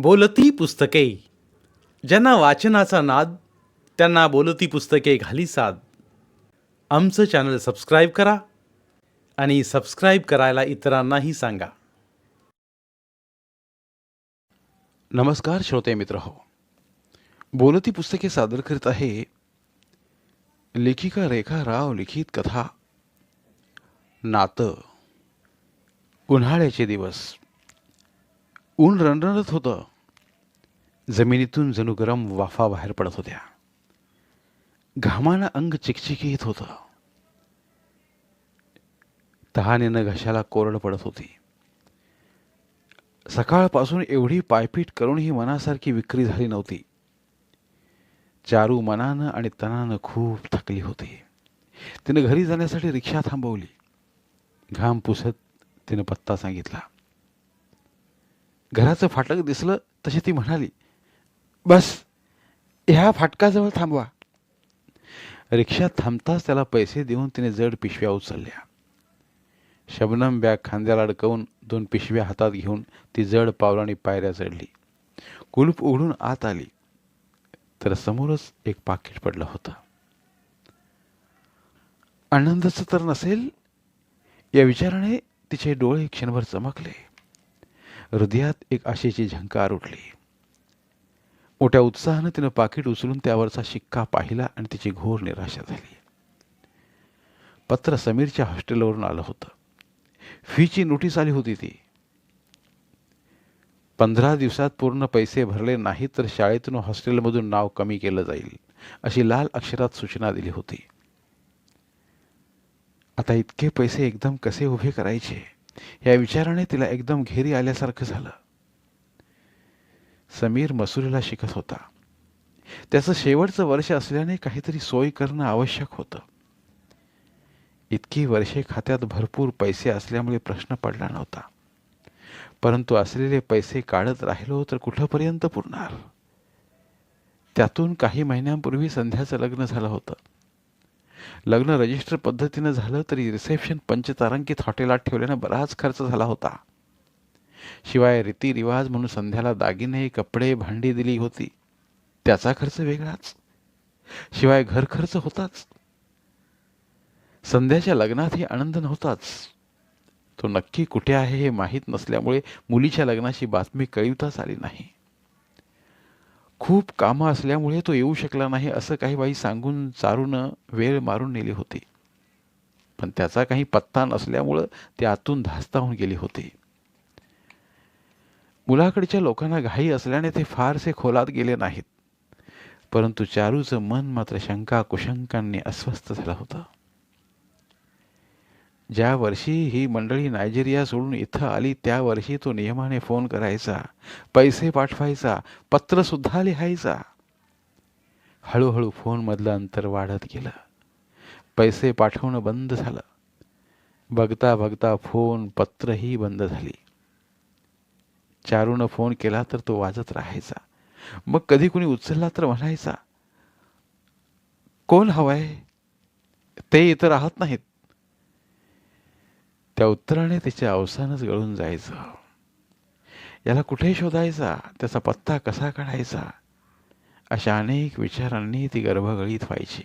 बोलती पुस्तके. ज्यांना वाचनाचा नाद, त्यांना बोलती पुस्तके घाली साद. आमचं चॅनल सबस्क्राईब करा आणि सबस्क्राईब करायला इतरांनाही सांगा. नमस्कार श्रोते मित्र हो, बोलती पुस्तके सादर करीत आहे लेखिका रेखा राव लिखित कथा नातं. उन्हाळ्याचे दिवस. ऊन रणरणत होतं. जमिनीतून जणू गरम वाफा बाहेर पडत होत्या. घामानं अंग चिकचिकीत होतं. तहानेनं घशाला कोरड पडत होती. सकाळपासून एवढी पायपीट करूनही मनासारखी विक्री झाली नव्हती. चारू मनानं आणि तनानं खूप थकली होती. तिनं घरी जाण्यासाठी रिक्षा थांबवली. घाम पुसत तिनं पत्ता सांगितला. घराचं फाटक दिसलं तशी ती म्हणाली, बस ह्या फाटकाजवळ थांबवा. रिक्षा थांबताच त्याला पैसे देऊन तिने जड पिशव्या उचलल्या. शबनम बॅग खांद्याला अडकवून 2 पिशव्या हातात घेऊन ती जड पावलांनी पायऱ्या चढली. कुलूप उघडून आत आली तर समोरच एक पाकिट पडलं होतं. आनंदाचं तर नसेल या विचाराने तिचे डोळे क्षणभर चमकले. हृदयात एक आशेची झंकार उठली. मोठ्या उत्साहानं तिनं पाकिट उचलून त्यावरचा शिक्का पाहिला आणि तिची घोर निराशा झाली. पत्र समीरच्या हॉस्टेलवरून आलं होतं. फीची नोटीस आली होती. ती 15 दिवसात पूर्ण पैसे भरले नाही तर शाळेतून हॉस्टेलमधून नाव कमी केलं जाईल अशी लाल अक्षरात सूचना दिली होती. आता इतके पैसे एकदम कसे उभे करायचे या विचाराने तिला एकदम घेरी आल्यासारखं झालं. समीर मसुरीला शिकत होता. त्याचं शेवटचं वर्ष असल्याने काहीतरी सोय करणं आवश्यक होतं. इतकी वर्षे खात्यात भरपूर पैसे असल्यामुळे प्रश्न पडला नव्हता. परंतु असलेले पैसे काढत राहिलो तर कुठंपर्यंत पुरणार. त्यातून काही महिन्यांपूर्वी संध्याचं लग्न झालं होतं. लग्न रजिस्टर पद्धतीनं झालं तरी रिसेप्शन पंचतारांकित हॉटेलात ठेवल्यानं बराच खर्च झाला होता. शिवाय रीतिरिवाज म्हणून संध्याला दागिने, कपडे, भांडी दिली होती, त्याचा खर्च वेगळाच. शिवाय घर खर्च होताच. संध्याच्या लग्नातही आनंद नव्हताच. तो नक्की कुठे आहे हे माहीत नसल्यामुळे मुलीच्या लग्नाची बातमी कळविताच आली नाही. खूप कामं असल्यामुळे तो येऊ शकला नाही असं काही बाई सांगून चारूनं वेळ मारून नेली होती. पण त्याचा काही पत्ता नसल्यामुळं ती आतून धास्तावून गेली होती. मुलाकडच्या लोकांना घाई असल्याने ते फारसे खोलात गेले नाहीत. परंतु चारूचं मन मात्र शंका कुशंकांनी अस्वस्थ झालं होतं. ज्या वर्षी ही मंडळी नायजेरिया सोडून इथं आली त्या वर्षी तो नियमाने फोन करायचा, पैसे पाठवायचा, पत्रसुद्धा लिहायचा. हळूहळू फोनमधलं अंतर वाढत गेलं. पैसे पाठवणं बंद झालं. बघता बघता फोन, पत्रही बंद झाली. चारूनं फोन केला तर तो वाजत राहायचा. मग कधी कुणी उचलला तर म्हणायचा, कोण हवंय? ते इथं राहत नाहीत. त्या उत्तराने तिचे अवसानच गळून जायचं. याला कुठे शोधायचा, त्याचा पत्ता कसा काढायचा, अशा अनेक विचारांनी ती गर्भगळीत व्हायची.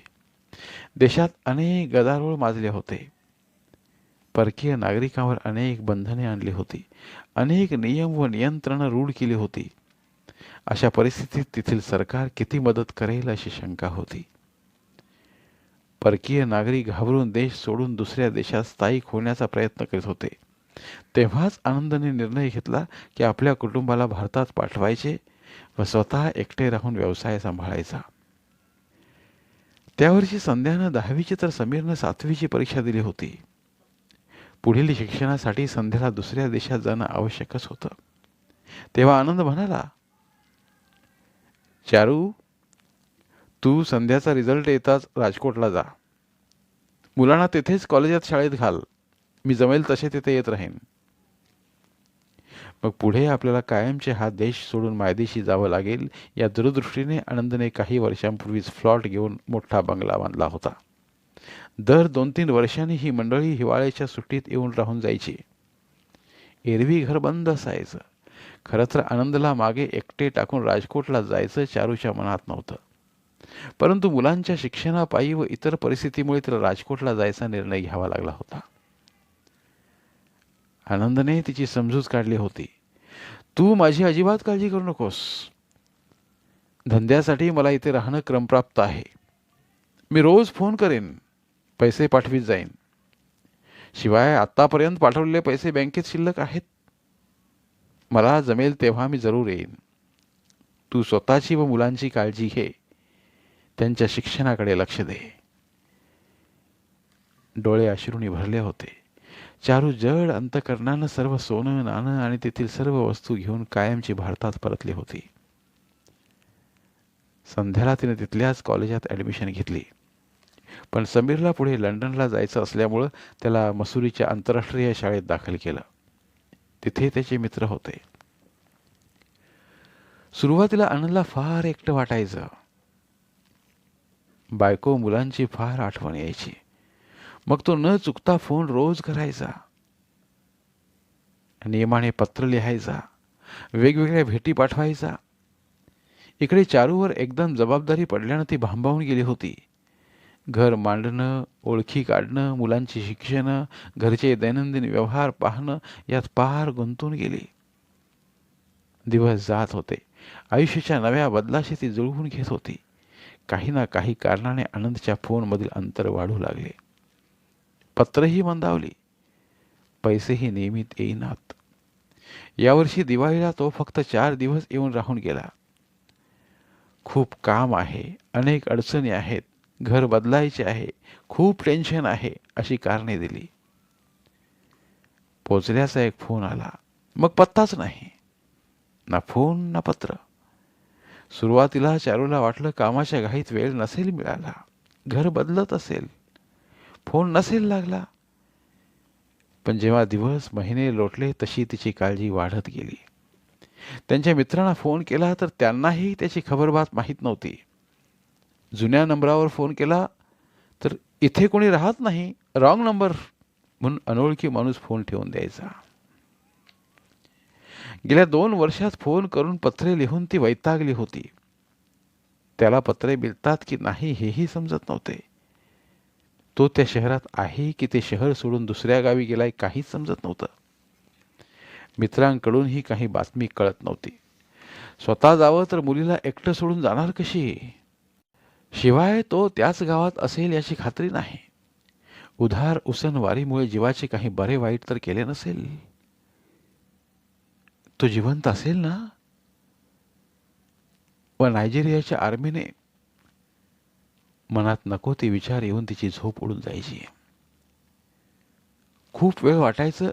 देशात अनेक गदारोळ माजले होते. परकीय नागरिकांवर अनेक बंधने आणली होती. अनेक नियम व नियंत्रणं रूढ केली होती. अशा परिस्थितीत तेथील सरकार किती मदत करेल अशी शंका होती. परकीय नागरिक घाबरून देश सोडून दुसऱ्या देशात स्थायिक होण्याचा प्रयत्न करीत होते. तेव्हाच आनंदाने निर्णय घेतला की आपल्या कुटुंबाला भारतात पाठवायचे व स्वतः एकटे राहून व्यवसाय सांभाळायचा. त्यावर्षी संध्यानं 10वीची तर समीरनं 7वीची परीक्षा दिली होती. पुढील शिक्षणासाठी संध्याला दुसऱ्या देशात जाणं आवश्यकच होतं. तेव्हा आनंद म्हणाला, चारू, तू संध्याचा रिझल्ट येताच राजकोटला जा. मुलांना तेथेच कॉलेजात शाळेत घाल. मी जमेल तसे तिथे येत राहीन. मग पुढे आपल्याला कायमचे हा देश सोडून मायदेशी जावं लागेल या दूरदृष्टीने आनंदने काही वर्षांपूर्वीच फ्लॉट घेऊन मोठा बंगला बांधला होता. दर 2-3 वर्षांनी ही मंडळी हिवाळ्याच्या सुट्टीत येऊन राहून जायची. एरवी घर बंद असायचं. खरं तर आनंदला मागे एकटे टाकून राजकोटला जायचं चारूच्या मनात नव्हतं. परंतु मुलांच्या शिक्षणापायी व इतर परिस्थितीमुळे तिला राजकोटला जायचा निर्णय घ्यावा लागला होता. आनंदने तिची समजूत काढली होती. तू माझी अजिबात काळजी करू नकोस. धंद्यासाठी मला इथे राहणं क्रमप्राप्त आहे. मी रोज फोन करेन, पैसे पाठवीत जाईन. शिवाय आत्तापर्यंत पाठवलेले पैसे बँकेत शिल्लक आहेत. मला जमेल तेव्हा मी जरूर येईन. तू स्वतःची व मुलांची काळजी घे. त्यांच्या शिक्षणाकडे लक्ष दे. डोळे अश्रूंनी भरले होते. चारू जड अंतकरणानं सर्व सोनं नाणं आणि तेथील सर्व वस्तू घेऊन कायमची भारतात परतली होती. संध्याला तिने तिथल्याच कॉलेजात ॲडमिशन घेतली. पण समीरला पुढे लंडनला जायचं असल्यामुळं त्याला मसुरीच्या आंतरराष्ट्रीय शाळेत दाखल केलं. तिथे त्याचे मित्र होते. सुरुवातीला आनंदला फार एकटं वाटायचं. बायको मुलांची फार आठवण यायची. मग तो न चुकता फोन रोज करायचा. नियमाने पत्र लिहायचा. वेगवेगळ्या भेटी पाठवायचा. इकडे चारूवर एकदम जबाबदारी पडल्यानं ती भांबावून गेली होती. घर मांडणं, ओळखी काढणं, मुलांची शिक्षणं, घरचे दैनंदिन व्यवहार पाहणं यात पार गुंतून गेली. दिवस जात होते. आयुष्याच्या नव्या बदलाशी ती जुळवून घेत होती. काही ना काही कारणाने आनंदच्या फोनमधील अंतर वाढू लागले. पत्रही मंदावली. पैसेही नियमित येईनात. यावर्षी दिवाळीला तो फक्त 4 दिवस येऊन राहून गेला. खूप काम आहे, अनेक अडचणी आहेत, घर बदलायचे आहे, खूप टेन्शन आहे अशी कारणे दिली. पोचल्याचा एक फोन आला. मग पत्ताच नाही. ना फोन ना पत्र. सुरुवातीला चारूला वाटलं कामाच्या घाईत वेळ नसेल मिळाला, घर बदलत असेल, फोन नसेल लागला. पण जेव्हा दिवस महिने लोटले तशी तिची काळजी वाढत गेली. त्यांच्या मित्रांना फोन केला तर त्यांनाही त्याची खबरबात माहीत नव्हती. जुन्या नंबरावर फोन केला तर इथे कोणी राहत नाही, रॉंग नंबर म्हणून अनोळखी माणूस फोन ठेवून द्यायचा. गेल्या 2 वर्षात फोन करून पत्रे लिहून ती वैतागली होती. त्याला पत्रे मिळतात की नाही हेही समजत नव्हते. तो त्या शहरात आहे की ते शहर सोडून दुसऱ्या गावी गेलाय काहीच समजत नव्हतं. मित्रांकडूनही काही बातमी कळत नव्हती. स्वतः जावं तर मुलीला एकटं सोडून जाणार कशी? शिवाय तो त्याच गावात असेल याची खात्री नाही. उधार उसनवारीमुळे जीवाचे काही बरे वाईट तर केले नसेल. तो जिवंत असेल ना? व नायजेरियाच्या आर्मीने? मनात नको ते विचार येऊन तिची झोप उडून जायची. खूप वेळ वाटायचं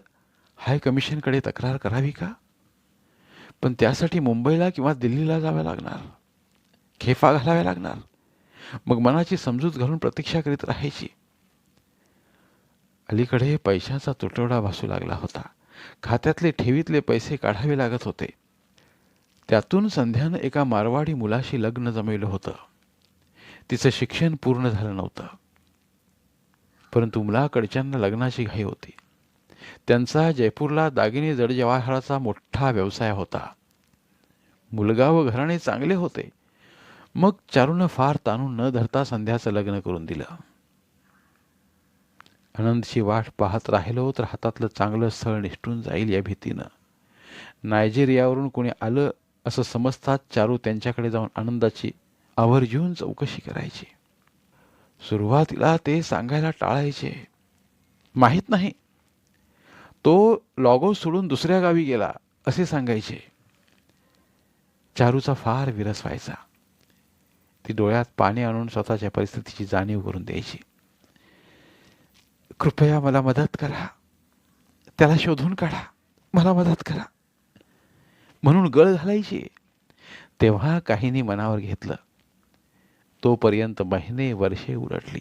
हाय कमिशनकडे तक्रार करावी का? पण त्यासाठी मुंबईला किंवा दिल्लीला जावं लागणार, खेफा घालाव्या लागणार. मग मनाची समजूत घालून प्रतीक्षा करीत राहायची. अलीकडे पैशाचा तुटवडा भासू लागला होता. खात्यातले ठेवीतले पैसे काढावे लागत होते. त्यातून संध्यानं एका मारवाडी मुलाशी लग्न जमवलं होतं. तिचं शिक्षण पूर्ण झालं नव्हतं. परंतु मुलाकडच्यांना लग्नाची घाई होती. त्यांचा जयपूरला दागिने जडजवाहराचा मोठा व्यवसाय होता. मुलगा व घराणे चांगले होते. मग चारूनं फार ताणून न धरता संध्याचं लग्न करून दिलं. आनंदची वाट पाहत राहिलो तर हातातलं चांगलं स्थळ निसटून जाईल या भीतीनं. नायजेरियावरून कोणी आलं असं समजताच चारू त्यांच्याकडे जाऊन आनंदाची आवर्जून चौकशी करायची. सुरुवातीला ते सांगायला टाळायचे. माहीत नाही, तो लॉगो सोडून दुसऱ्या गावी गेला असे सांगायचे. चारूचा फार विरस व्हायचा. ती डोळ्यात पाणी आणून स्वतःच्या परिस्थितीची जाणीव करून द्यायची. कृपया मला मदत करा, त्याला शोधून काढा, मला मदत करा म्हणून गळ घालायची. तेव्हा काहींनी मनावर घेतलं. तोपर्यंत महिने वर्षे उलटली.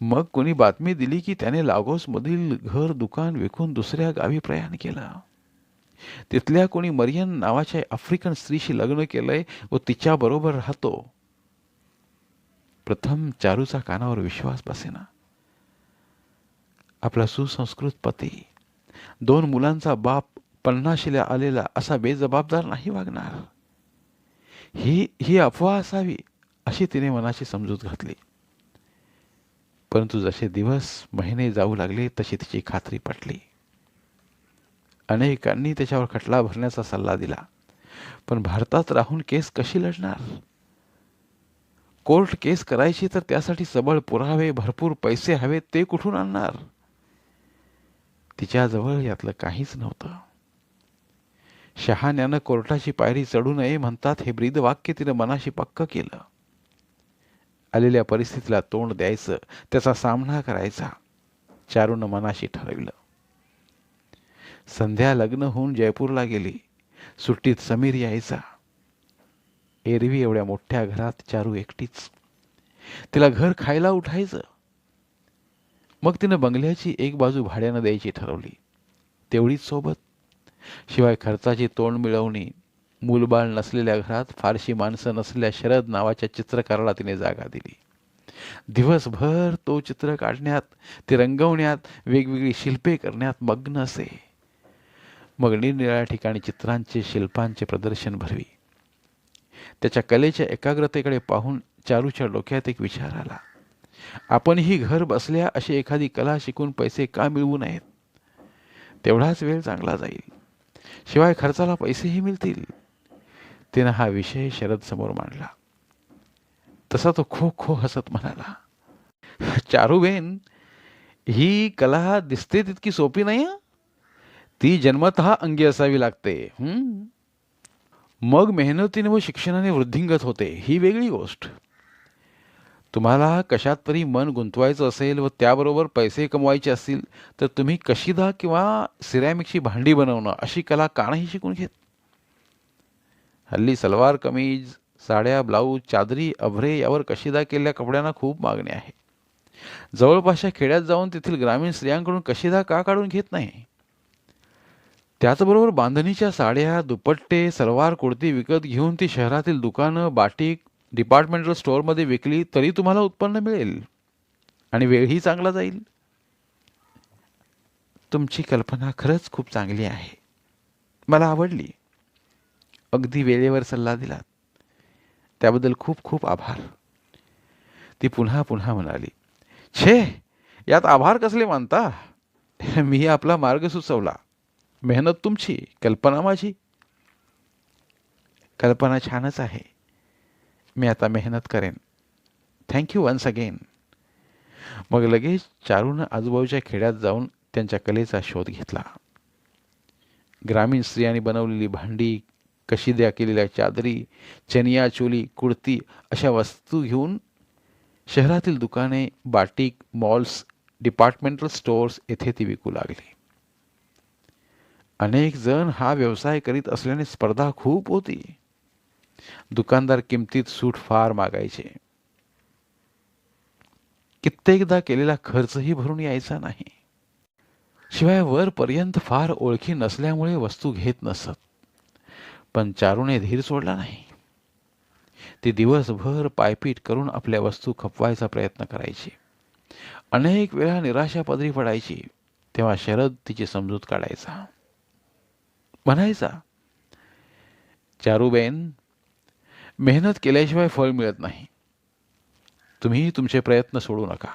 मग कोणी बातमी दिली की त्याने लागोसमधील घर दुकान विकून दुसऱ्या गावी प्रयाण केलं. तिथल्या कोणी मरियन नावाच्या आफ्रिकन स्त्रीशी लग्न केलंय व तिच्याबरोबर राहतो. प्रथम चारूचा कानावर विश्वास बसेना. आपला सुसंस्कृत पती, 2 मुलांचा बाप पन्नाशीला आलेला असा बेजबाबदार नाही वागणार. ही ही अफवा असावी अशी तिने मनाची समजूत घातली. परंतु जसे दिवस महिने जाऊ लागले तशी तिची खात्री पटली. अनेकांनी त्याच्यावर खटला भरण्याचा सल्ला दिला, पण भारतात राहून केस कशी लढणार? कोर्ट केस करायची तर त्यासाठी सबळ पुरावे, भरपूर पैसे हवेत, ते कुठून आणणार? तिच्याजवळ यातलं काहीच नव्हतं. शहाण्यानं कोर्टाची पायरी चढू नये म्हणतात हे ब्रीद वाक्य तिनं मनाशी पक्क केलं. आलेल्या परिस्थितीला तोंड द्यायचं, त्याचा सामना करायचा चारूनं मनाशी ठरविलं. संध्या लग्न होऊन जयपूरला गेली. सुट्टीत समीर यायचा. एरवी एवढ्या मोठ्या घरात चारू एकटीच. तिला घर खायला उठायचं. मग तिनं बंगल्याची एक बाजू भाड्यानं द्यायची ठरवली, तेवढीच सोबत. शिवाय खर्चाची तोंड मिळवणी. मूलबाळ नसलेल्या घरात फारशी माणसं नसलेल्या शरद नावाच्या चित्रकाराला तिने जागा दिली. दिवसभर तो चित्र काढण्यात, ते रंगवण्यात, वेगवेगळी शिल्पे करण्यात मग्न असे. मग निरनिराळ्या ठिकाणी चित्रांचे, शिल्पांचे प्रदर्शन भरवी. त्याच्या कलेच्या एकाग्रतेकडे पाहून चारूच्या डोक्यात एक विचार आला. आपणही घर बसल्या अशी एखादी कला शिकून पैसे का मिळवू नयेत? तेवढाच वेळ चांगला जाईल, शिवाय खर्चाला पैसेही मिळतील. तिनं हा विषय शरद समोर मांडला. तसा तो खो खो हसत म्हणाला, चारूबेन, ही कला दिसते तितकी सोपी नाही हं. ती जन्मतः अंगी असावी लागते. मग मेहनतीने व शिक्षणाने वृद्धिंगत होते, ही वेगळी गोष्ट. तुम्हाला कशात तरी मन गुंतवायचं असेल व त्याबरोबर पैसे कमवायचे असतील तर तुम्ही कशिदा किंवा सिरॅमिकची भांडी बनवणं अशी कला का नाही शिकून घेत? हल्ली सलवार कमीज, साड्या, ब्लाऊज, चादरी, अभरे यावर कशिदा केलेल्या कपड्यांना खूप मागणी आहे. जवळपासच्या खेड्यात जाऊन तेथील ग्रामीण स्त्रियांकडून कशिदा का काढून घेत नाही? त्याचबरोबर बांधणीच्या साड्या, दुपट्टे, सलवार कुर्ती विकत घेऊन ती शहरातील दुकानं, बाटिक, डिपार्टमेंटल स्टोअरमध्ये विकली तरी तुम्हाला उत्पन्न मिळेल आणि वेळही चांगला जाईल. तुमची कल्पना खरंच खूप चांगली आहे, मला आवडली. अगदी वेळेवर सल्ला दिलात, त्याबद्दल खूप खूप आभार. ती पुन्हा पुन्हा म्हणाली, छे, यात आभार कसले मानता? मी आपला मार्ग सुचवला. मेहनत तुमची, कल्पना माझी. कल्पना छानच आहे. मी आता मेहनत करेन. Thank you once again. मग लगेच चारूनं आजूबाजूच्या खेड्यात जाऊन त्यांच्या कलेचा शोध घेतला. ग्रामीण स्त्रियांनी बनवलेली भांडी, कशिद्या केलेल्या चादरी, चनिया चोली, कुर्ती अशा वस्तू घेऊन शहरातील दुकाने, बाटिक, मॉल्स, डिपार्टमेंटल स्टोअर्स येथे ती विकू लागली. अनेक जण हा व्यवसाय करीत असल्याने स्पर्धा खूप होती. दुकानदार किमतीत सूट फार मागायचे. कित्येकदा केलेला खर्चही भरून यायचा नाही. शिवाय वरपर्यंत फार ओळखी नसल्यामुळे वस्तू घेत नसत. पण चारूने धीर सोडला नाही. ती दिवसभर पायपीट करून आपल्या वस्तू खपवायचा प्रयत्न करायची. अनेक वेळा निराशा पदरी पडायची. तेव्हा शरद तिची समजूत काढायचा. म्हणायचा, चारूबेन, मेहनत केल्याशिवाय फळ मिळत नाही. तुम्ही तुमचे प्रयत्न सोडू नका.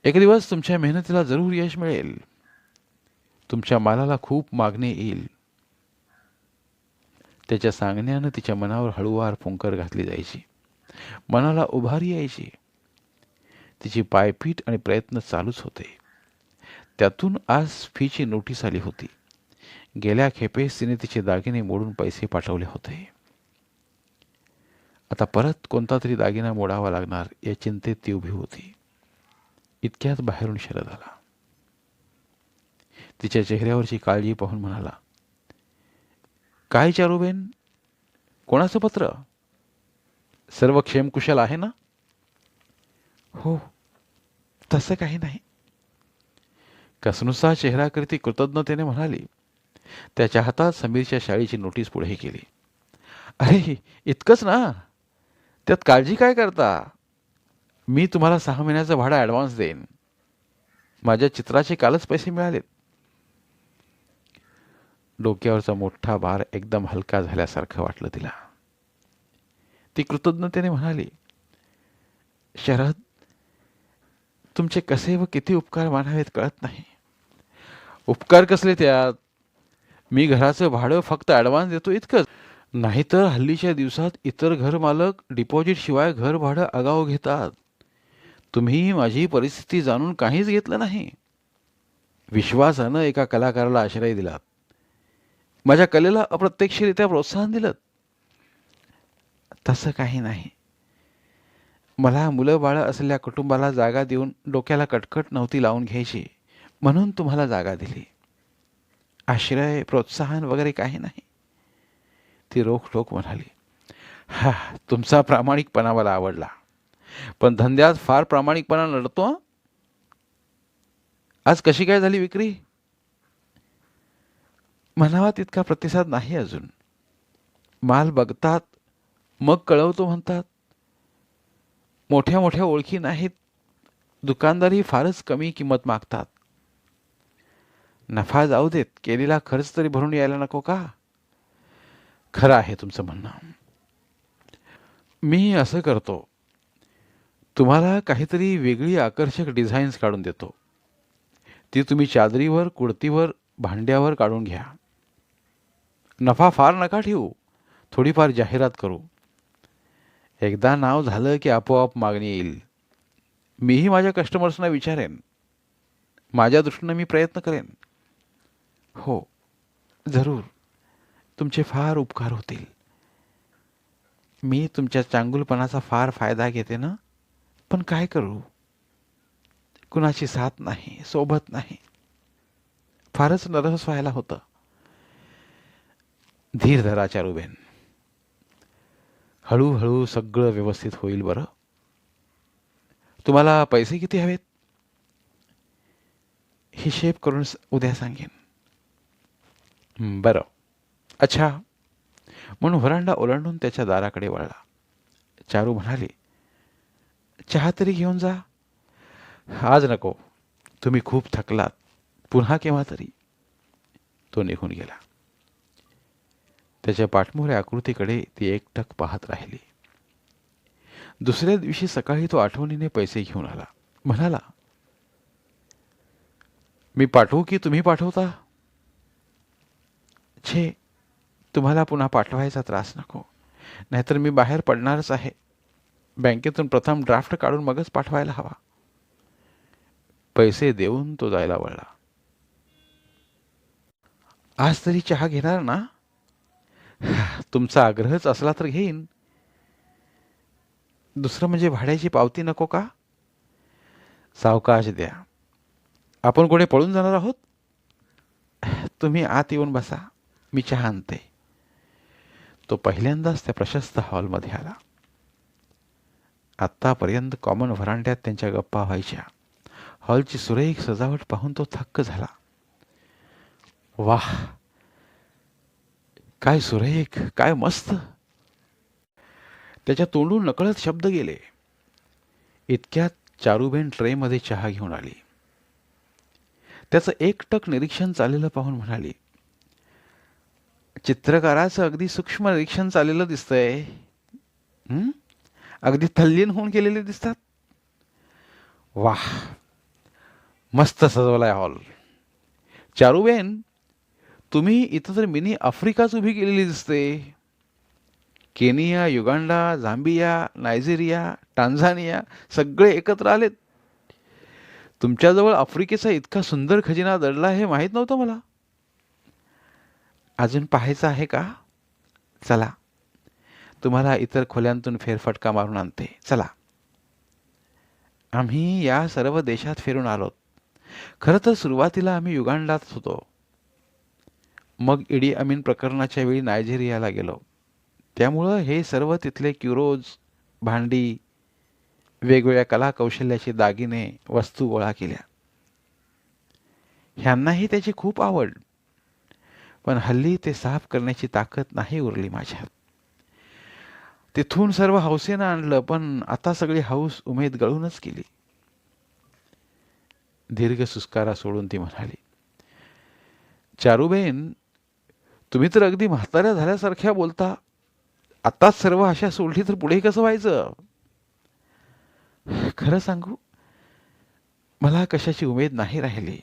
एक दिवस तुमच्या मेहनतीला जरूर यश मिळेल. तुमच्या मालाला खूप मागणी येईल. त्याच्या सांगण्यानं तिच्या मनावर हळूवार फुंकर घातली जायची. मनाला उभारी यायची. तिची पायपीट आणि प्रयत्न चालूच होते. त्यातून आज फीची नोटीस आली होती. गेल्या खेपेस तिने तिचे दागिने मोडून पैसे पाठवले होते. आता परत कोणता तरी दागिना मोडावा लागणार या चिंतेत ती उभी होती. इतक्यात बाहेरून शरद आला. तिच्या चेहऱ्यावरची काळजी पाहून म्हणाला, काय चारूबेन, कोणाचं पत्र? सर्व क्षेमकुशल आहे ना? हो, तसं काही नाही. कसनुसा चेहरा करती कृतज्ञतेने म्हणाली. त्याच्या हातात समीरच्या शाळेची नोटीस पुढे केली. अरे, इतकंच ना? त्यात काळजी काय करता? मी तुम्हाला 6 महिन्याचं भाडं ॲडव्हान्स देईन. माझ्या चित्राचे कालच पैसे मिळालेत. डोक्यावरचा मोठा भार एकदम हलका झाल्यासारखं वाटलं तिला. ती कृतज्ञतेने म्हणाली, शरद, तुमचे कसे व किती उपकार मानावेत कळत नाही. उपकार कसले त्यात? मी घराचं भाडं फक्त ॲडव्हान्स देतो इतकंच. नाहीतर हल्लीच्या दिवसात इतर घरमालक डिपॉझिट शिवाय घर भाडं आगाऊ घेतात. तुम्ही माझी परिस्थिती जाणून काहीच घेतलं नाही. विश्वासानं एका कलाकाराला आश्रय दिलात. माझ्या कलेला अप्रत्यक्षरित्या प्रोत्साहन दिलं. तसं काही नाही. मला मुलं बाळं असलेल्या कुटुंबाला जागा देऊन डोक्याला कटकट नव्हती लावून घ्यायची, म्हणून तुम्हाला जागा दिली. आश्रय, प्रोत्साहन वगैरे काही नाही. ती रोखठोक म्हणाली, हा, तुमचा प्रामाणिकपणा मला आवडला, पण धंद्यात फार प्रामाणिकपणा नडतो हं. आज कशी काय झाली विक्री? म्हणावा तितका प्रतिसाद नाही अजून. माल बघतात मग कळवतो म्हणतात. मोठ्या मोठ्या ओळखी नाहीत. दुकानदारही फारच कमी किंमत मागतात. नफा जाऊ देत, केलेला खर्च तरी भरून यायला नको का? खरं आहे तुमचं म्हणणं. मी असं करतो, तुम्हाला काहीतरी वेगळी आकर्षक डिझाईन्स काढून देतो. ती तुम्ही चादरीवर, कुडतीवर, भांड्यावर काढून घ्या. नफा फार नका ठेवू, थोडीफार जाहिरात करू. एकदा नाव झालं की आपोआप मागणी येईल. मीही माझ्या कस्टमर्सना विचारेन. माझ्या दृष्टीनं मी प्रयत्न करेन. हो, जरूर. तुमचे फार उपकार होतील. मी तुमच्या चांगुलपणाचा फार फायदा घेते ना, पण काय करू? कुणाची साथ नाही, सोबत नाही. फारच नरहस व्हायला होतं. धीर धरा चारुबेन. हळूहळू सगळं व्यवस्थित होईल बरं. तुम्हाला पैसे किती हवेत? हिशेब करून उद्या सांगेन. बरं. अच्छा. म्हणून व्हरांडा ओलांडून त्याच्या दाराकडे वळला. चारू म्हणाली, चहा तरी घेऊन जा. आज नको, तुम्ही खूप थकलात. पुन्हा केव्हा तरी. तो निघून गेला. त्याच्या पाठमोऱ्या आकृतीकडे ती एकटक पाहत राहिली. दुसऱ्या दिवशी सकाळी तो आठवणीने पैसे घेऊन आला. म्हणाला, मी पाठवू की तुम्ही पाठवता? छे, तुम्हाला पुन्हा पाठवायचा त्रास नको, नाहीतर मी बाहेर पडणारच आहे. बँकेतून प्रथम ड्राफ्ट काढून मगच पाठवायला हवा. पैसे देऊन तो जायला वळला. आज तरी चहा घेणार ना? तुमचा आग्रहच असला तर घेईन. दुसरं म्हणजे भाड्याची पावती नको का? सावकाश द्या. आपण कोणी पळून जाणार आहोत? तुम्ही आत येऊन बसा, मी चहा आणते. तो पहिल्यांदाच त्या प्रशस्त हॉलमध्ये आला. आत्तापर्यंत कॉमन व्हरांड्यात त्यांच्या गप्पा व्हायच्या. हॉलची सुरेख सजावट पाहून तो थक्क झाला. वाह, काय सुरेख, काय मस्त. त्याच्या तोंडून नकळत शब्द गेले. इतक्यात चारुबेन ट्रेमध्ये चहा घेऊन आली. त्याचं एकटक निरीक्षण चाललेलं पाहून म्हणाली, चित्रकाराचं अगदी सूक्ष्म निरीक्षण चाललेलं दिसतंय. अगदी तल्लीन होऊन गेलेले दिसतात. वाह, मस्त सजवलाय हॉल. चारुबेन, तुम्ही इथं तर मिनी आफ्रिकाच उभी केलेली दिसते. Kenya, Uganda, Zambia, Nigeria, Tanzania सगळे एकत्र आलेत. तुमच्याजवळ आफ्रिकेचा इतका सुंदर खजिना दडला हे माहीत नव्हतं मला. अजून पाहायचं आहे का? चला, तुम्हाला इतर खोल्यांतून फेरफटका मारून आणते. चला. आम्ही या सर्व देशात फिरून आलोत. खरं तर सुरुवातीला आम्ही युगांडात होतो. मग इडी अमीन प्रकरणाच्या वेळी नायजेरियाला गेलो. त्यामुळं हे सर्व तिथले क्युरोज, भांडी, वेगवेगळ्या कला कौशल्याचे दागिने, वस्तू गोळा केल्या. ह्यांनाही त्याची खूप आवड, पण हल्ली ते साफ करण्याची ताकद नाही उरली माझ्यात. तिथून सर्व हौसेनं आणलं, पण आता सगळी हौस उमेद गळूनच गेली. दीर्घ सुस्कारा सोडून ती म्हणाली, चारुबेन, तुम्ही तर अगदी म्हाताऱ्या झाल्यासारख्या बोलता. आताच सर्व आशा सोडली तर पुढे कसं व्हायचं? खरं सांगू, मला कशाची उमेद नाही राहिली.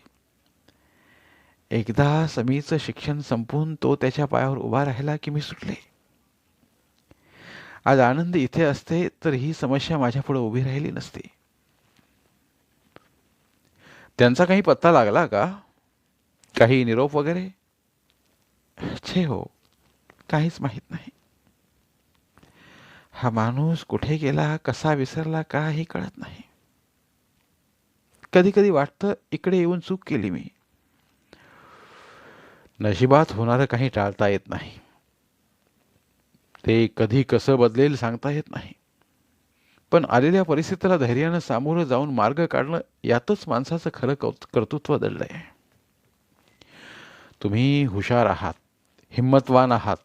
एकदा समीचं शिक्षण संपून तो त्याच्या पायावर उभा राहिला की मी सुटले. आज आनंद इथे असते तर ही समस्या माझ्यापुढे उभी राहिली नसती. त्यांचा काही पत्ता लागला का? काही निरोप वगैरे? छे हो, काहीच माहीत नाही. हा माणूस कुठे गेला, कसा विसरला, काही कळत नाही. कधी कधी वाटतं इकडे येऊन चूक केली मी. नशिबात होणारं काही टाळता येत नाही. ते कधी कसं बदलेल सांगता येत नाही. पण आलेल्या परिस्थितीला धैर्यानं सामोरं जाऊन मार्ग काढणं यातच माणसाचं खरं कर्तृत्व दडलंय. तुम्ही हुशार आहात, हिम्मतवान आहात,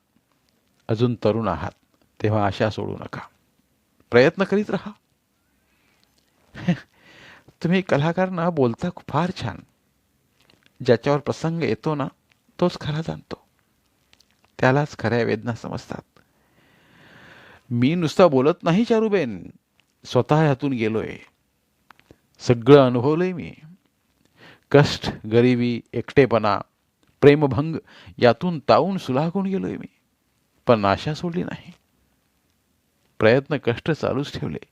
अजून तरुण आहात, तेव्हा आशा सोडू नका. प्रयत्न करीत राहा. तुम्ही कलाकार ना, बोलता फार छान. ज्याच्यावर प्रसंग येतो ना, तोच खरा जाणतो. त्यालाच खऱ्या वेदना समजतात. मी नुसता बोलत नाही चारुबेन, स्वतः ह्यातून गेलोय. सगळं अनुभवलंय मी. कष्ट, गरिबी, एकटेपणा, प्रेमभंग यातून तावून सुलाखून गेलोय मी. पण आशा सोडली नाही. प्रयत्न, कष्ट चालूच ठेवले.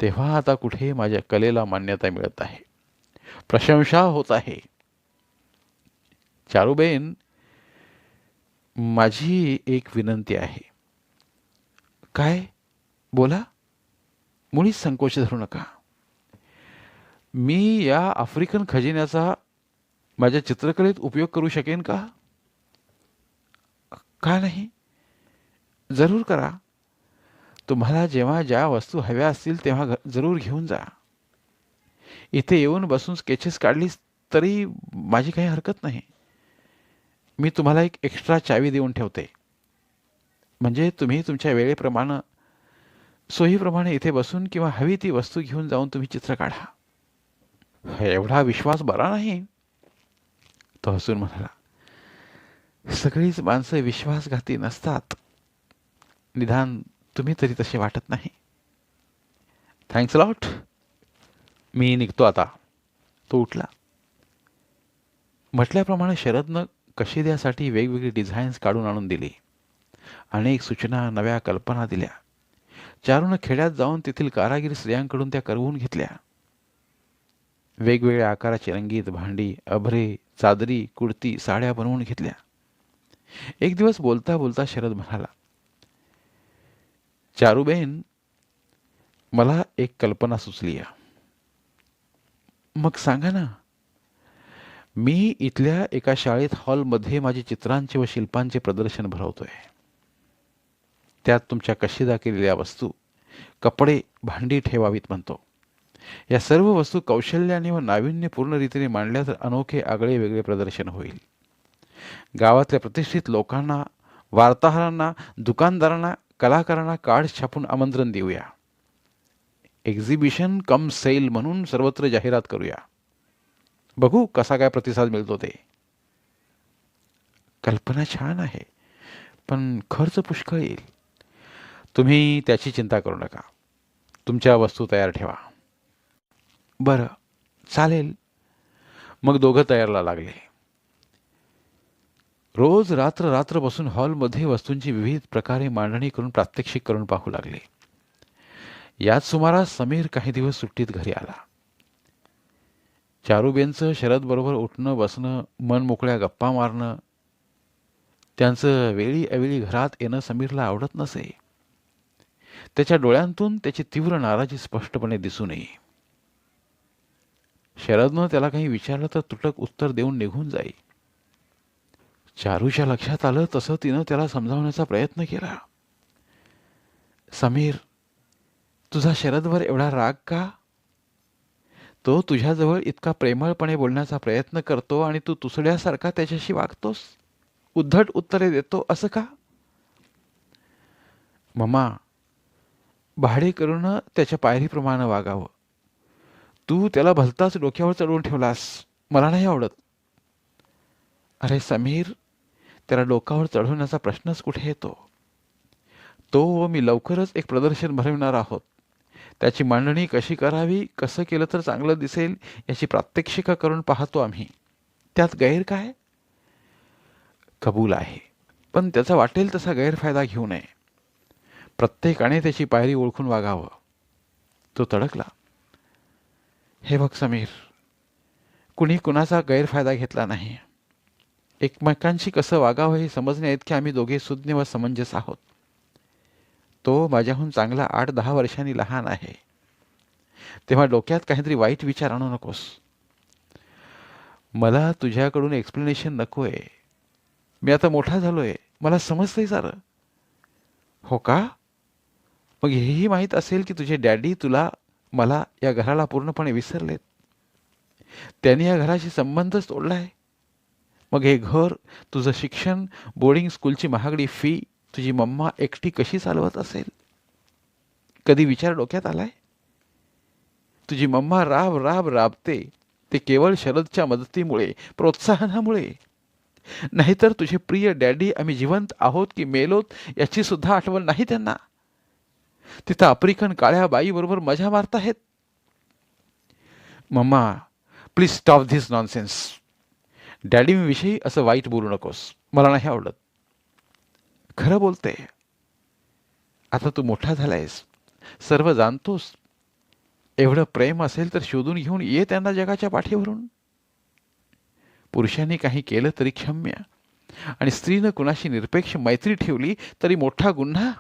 तेव्हा आता कुठे माझ्या कलेला मान्यता मिळत आहे, प्रशंसा होत आहे. चारुबेन, माझी एक विनंती आहे. काय? बोला. मुळीच संकोच धरू नका. मी या आफ्रिकन खजिन्याचा माझ्या चित्रकलेत उपयोग करू शकेन का? का नाही? जरूर करा. तुम्हाला जेव्हा ज्या वस्तू हव्या असतील तेव्हा जरूर घेऊन जा. इथे येऊन बसून स्केचेस काढलीस तरी माझी काही हरकत नाही. मी तुम्हाला एक एक्स्ट्रा चावी देऊन ठेवते. म्हणजे तुम्ही तुमच्या वेळेप्रमाणे, सोयीप्रमाणे इथे बसून किंवा हवी ती वस्तू घेऊन जाऊन तुम्ही चित्र काढा. एवढा विश्वास बरा नाही? तो हसून म्हणाला, सगळीच माणसं विश्वासघाती नसतात. निदान तुम्ही तरी तसे वाटत नाही. Thanks lot. मी निघतो आता. तो उठला. म्हटल्याप्रमाणे शरदनं कशिद्यासाठी वेगवेगळी डिझाईन्स काढून आणून दिली. अनेक सूचना, नव्या कल्पना दिल्या. चारूनं खेड्यात जाऊन तेथील कारागीर स्त्रियांकडून त्या करवून घेतल्या. वेगवेगळ्या आकाराची रंगीत भांडी, अभरे, चादरी, कुर्ती, साड्या बनवून घेतल्या. एक दिवस बोलता बोलता शरद म्हणाला, चारुबेन, मला एक कल्पना सुचली आहे. मग सांगा ना. मी इथल्या एका शाळेत हॉलमध्ये माझी चित्रांचे व शिल्पांचे प्रदर्शन भरवतोय. त्यात तुमच्या कशिदा केलेल्या वस्तू, कपडे, भांडी ठेवावीत म्हणतो. या सर्व वस्तू कौशल्याने व नाविन्यपूर्ण रीतीने मांडल्या तर अनोखे आगळे वेगळे प्रदर्शन होईल. गावातल्या प्रतिष्ठित लोकांना, वार्ताहरांना, दुकानदारांना, कलाकारांना कार्ड छापून आमंत्रण देऊया. एक्झिबिशन कम सेल म्हणून सर्वत्र जाहिरात करूया. बघू कसा काय प्रतिसाद मिळतो ते. कल्पना छान आहे, पण खर्च पुष्कळ येईल. तुम्ही त्याची चिंता करू नका. तुमच्या वस्तू तयार ठेवा. बरं, चालेल. मग दोघं तयारला लागले. रोज रात्र रात्र बसून हॉलमध्ये वस्तूंची विविध प्रकारे मांडणी करून प्रात्यक्षिक करून पाहू लागले. याच सुमारास समीर काही दिवस सुट्टीत घरी आला. चारुबेनचं शरदबरोबर उठणं बसणं, मन मोकळ्या गप्पा मारणं, त्यांचं वेळी अवेळी घरात येणं समीरला आवडत नसे. त्याच्या डोळ्यांतून त्याची तीव्र नाराजी स्पष्टपणे दिसून येई. शरदनं त्याला काही विचारलं तर तुटक उत्तर देऊन निघून जाई. चारूच्या लक्षात आलं तसं तिनं त्याला समजावण्याचा प्रयत्न केला. समीर, तुझा शरदवर एवढा राग का? तो तुझ्याजवळ इतका प्रेमळपणे बोलण्याचा प्रयत्न करतो आणि तू तुसड्यासारखा त्याच्याशी वागतोस, उद्धट उत्तरे देतो, असं का? ममा, भाडेकरूनं त्याच्या पायरीप्रमाणे वागावं. तू त्याला भलताच डोक्यावर चढवून ठेवलास. मला नाही आवडत. अरे समीर, त्याला डोकावर चढवण्याचा प्रश्नच कुठे येतो. तो व मी लवकरच एक प्रदर्शन भरविणार आहोत. त्याची मांडणी कशी करावी, कसं केलं तर चांगलं दिसेल याची प्रात्यक्षिका करून पाहतो आम्ही. त्यात गैर काय? कबूल आहे, पण त्याचा वाटेल तसा गैरफायदा घेऊ नये. प्रत्येकाने त्याची पायरी ओळखून वागावं. तो तडकला. हे बघ समीर, कुणी कुणाचा गैरफायदा घेतला नाही. एकमेकांशी कसं वागावं हे समजण्याइतके आम्ही दोघे सुज्ञ व समंजस आहोत. तो माझ्याहून चांगला 8-10 वर्षांनी लहान आहे. तेव्हा डोक्यात काहीतरी वाईट विचार आणू नकोस. मला तुझ्याकडून एक्सप्लेनेशन नकोय. मी आता मोठा झालोय, मला समजतंय सारं. हो का? मग हेही माहीत असेल की तुझे डॅडी तुला, मला, या घराला पूर्णपणे विसरलेत. त्यांनी या घराशी संबंधच तोडलाय. मग हे घर, तुझं शिक्षण, बोर्डिंग स्कूलची महागडी फी, तुझी मम्मा एकटी कशी चालवत असेल? कधी विचार डोक्यात आलाय? तुझी मम्मा राब राब राबते ते केवळ शरदच्या मदतीमुळे, प्रोत्साहनामुळे. नाहीतर तुझे प्रिय डॅडी आम्ही जिवंत आहोत की मेलोत याची सुद्धा आठवण नाही त्यांना. तिथं आफ्रिकन काळ्या बाईबरोबर मजा मारताहेत. Mamma, please stop this nonsense. डॅडीविषयी असं वाईट बोलू नकोस, मला नाही आवडत. खरं बोलते. आता तू मोठा झालायस, सर्व जाणतोस. एवढं प्रेम असेल तर शोधून घेऊन ये त्यांना जगाच्या पाठीवरून. पुरुषांनी काही केलं तरी क्षम्य, आणि स्त्रीनं कुणाशी निरपेक्ष मैत्री ठेवली तरी मोठा गुन्हा.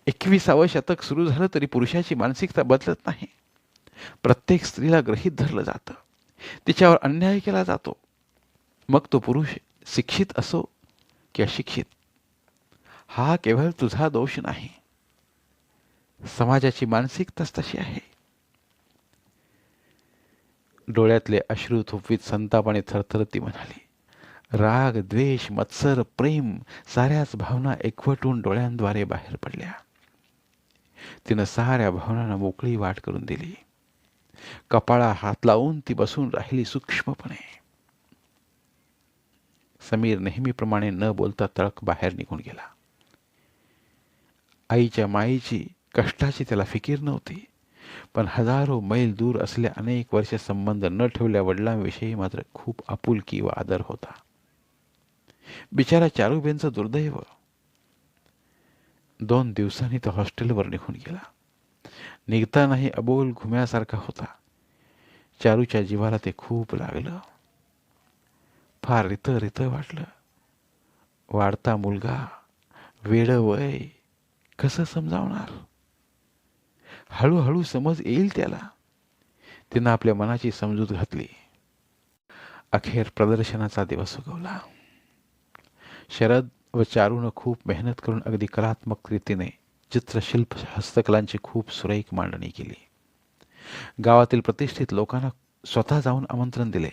21वे शतक सुरू झालं तरी पुरुषाची मानसिकता बदलत नाही. प्रत्येक स्त्रीला गृहीत धरलं जातं, तिच्यावर अन्याय केला जातो. मग तो पुरुष शिक्षित असो की अशिक्षित. हा केवळ तुझा दोष नाही, समाजाची मानसिकताच तशी आहे. डोळ्यातले अश्रू थोपवीत संतापाने थरथरत ती म्हणाली. राग, द्वेष, मत्सर, प्रेम, साऱ्याच भावना एकवटून डोळ्यांद्वारे बाहेर पडल्या. तिनं साऱ्या भावनांना मोकळी वाट करून दिली. कपाळा हात लावून ती बसून राहिली सूक्ष्मपणे. समीर नेहमीप्रमाणे न बोलता तळक बाहेर निघून गेला. आईच्या मायेची, कष्टाची त्याला फिकीर नव्हती, पण हजारो मैल दूर असल्या अनेक वर्ष संबंध न ठेवल्या वडिलांविषयी मात्र खूप आपुलकी व आदर होता. बिचारा चारूबेनचं दुर्दैव. 2 दिवसांनी तो हॉस्टेलवर निघून गेला. निघतानाही अबोल घुम्यासारखा होता. चारूच्या जीवाला ते खूप लागलं. फार रित वाटलं. वाढता मुलगा, वेडं वय, कसं समजावणार? हळूहळू समज येईल त्याला. तिनं आपल्या मनाची समजूत घातली. अखेर प्रदर्शनाचा दिवस उगवला. शरद व चारूनं खूप मेहनत करून अगदी कलात्मक रीतीने चित्रशिल्प हस्तकलांची खूप सुरेख मांडणी केली. गावातील प्रतिष्ठित लोकांना स्वतः जाऊन आमंत्रण दिले.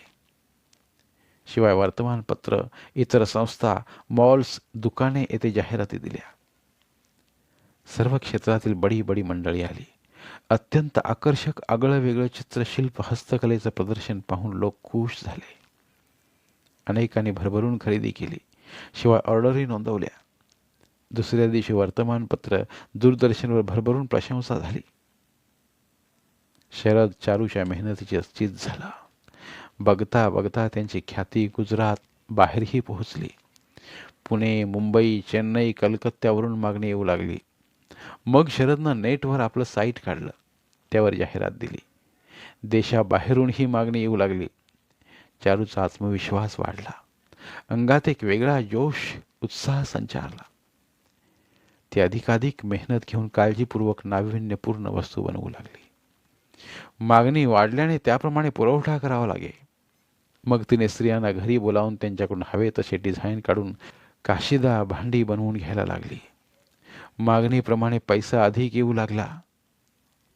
शिवाय वर्तमानपत्र, इतर संस्था, मॉल्स, दुकाने येथे जाहिराती दिल्या. सर्व क्षेत्रातील बडी बडी मंडळी आली. अत्यंत आकर्षक आगळं-वेगळं चित्रशिल्प हस्तकलेचं प्रदर्शन पाहून लोक खुश झाले. अनेकांनी भरभरून खरेदी केली. शिवाय ऑर्डरही नोंदवल्या. दुसऱ्या दिवशी वर्तमानपत्र, दूरदर्शनवर भरभरून प्रशंसा झाली. शरद चारूच्या मेहनतीची चीज झाला. बघता बघता त्यांची ख्याती गुजरात बाहेरही पोहोचली. पुणे, मुंबई, चेन्नई, कलकत्त्यावरून मागणी येऊ लागली. मग शरदनं नेटवर आपलं साईट काढलं, त्यावर जाहिरात दिली. देशाबाहेरूनही मागणी येऊ लागली. चारूचा आत्मविश्वास वाढला. अंगात एक वेगळा जोश, उत्साह संचारला. ती अधिकाधिक मेहनत घेऊन काळजीपूर्वक नाविन्यपूर्ण वस्तू बनवू लागली. मागणी वाढल्याने त्याप्रमाणे पुरवठा करावा लागे. मग तिने स्त्रियांना घरी बोलावून त्यांच्याकडून हवे तसे डिझाईन काढून काशिदा भांडी बनवून घ्यायला लागली. मागणीप्रमाणे पैसा अधिक येऊ लागला.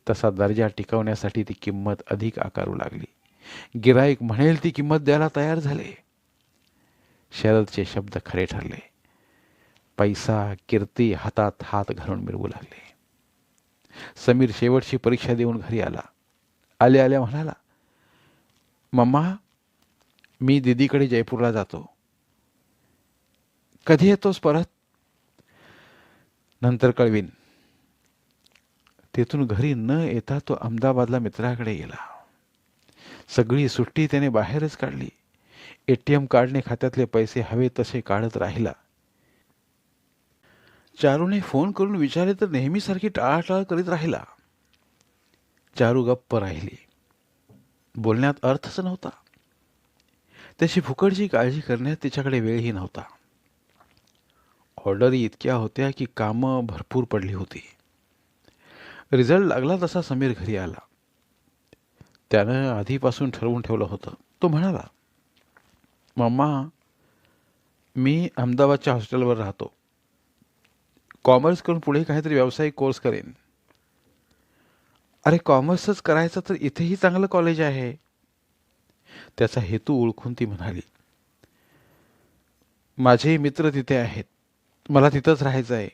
तसा दर्जा टिकवण्यासाठी ती किंमत अधिक आकारू लागली. गिराईक म्हणेल ती किंमत द्यायला तयार झाले. शरदचे शब्द खरे ठरले. पैसा, कीर्ती हातात हात घालून मिरवू लागले. समीर शेवटची परीक्षा देऊन घरी आला. आल्या आल्या म्हणाला, मम्मा, मी दीदीकडे जयपूरला जातो. कधी येतोस परत? नंतर कळवीन. तेथून घरी न येता तो अहमदाबादला मित्राकडे गेला. सगळी सुट्टी त्याने बाहेरच काढली. एटीएम कार्डने खात्यातले पैसे हवे तसे काढत राहिला. चारूने फोन करून विचारले तर नेहमीसारखी टाळाटाळ करीत राहिला. चारू गप्प राहिली. बोलण्यात अर्थच नव्हता. त्याची फुकटची काळजी करण्यात तिच्याकडे वेळही नव्हता. ऑर्डरी इतक्या होत्या की कामं भरपूर पडली होती. रिझल्ट लागला तसा समीर घरी आला. त्यानं आधीपासून ठरवून ठेवलं होतं. तो म्हणाला, मम्मा, मी अहमदाबादच्या हॉस्टेलवर राहतो. कॉमर्स करून पुढे काहीतरी व्यावसायिक कोर्स करेन. अरे कॉमर्सच करायचं तर इथेही चांगलं कॉलेज आहे. त्याचा हेतू ओळखून ती म्हणाली, माझेही मित्र तिथे आहेत. मला तिथंच राहायचं आहे.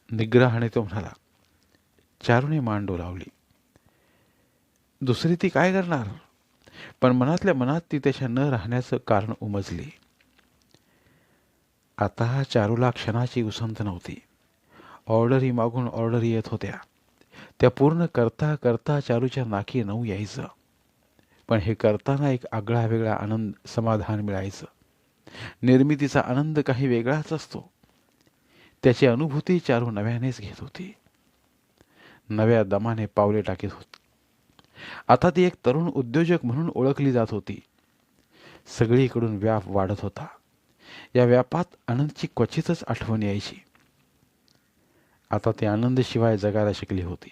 निग्रहाने तो म्हणाला. चारूने मान डोलावली. दुसरी ती काय करणार? पण मनातल्या मनात ती त्याच्या न राहण्याचं कारण उमजली. आता चारूला क्षणाची उसंत नव्हती. ऑर्डरी मागून ऑर्डरी येत होत्या. त्या पूर्ण करता करता चारूच्या नाकी नऊ यायचं. पण हे करताना एक आगळा वेगळा आनंद, समाधान मिळायचं. निर्मितीचा आनंद काही वेगळाच असतो. त्याची अनुभूती चारू नव्यानेच घेत होती. नव्या दमाने पावले टाकीत होती. आता ती एक तरुण उद्योजक म्हणून ओळखली जात होती. सगळीकडून व्याप वाढत होता. या व्यापात आनंदची क्वचितच आठवण यायची. आता ती आनंदशिवाय जगायला शिकली होती.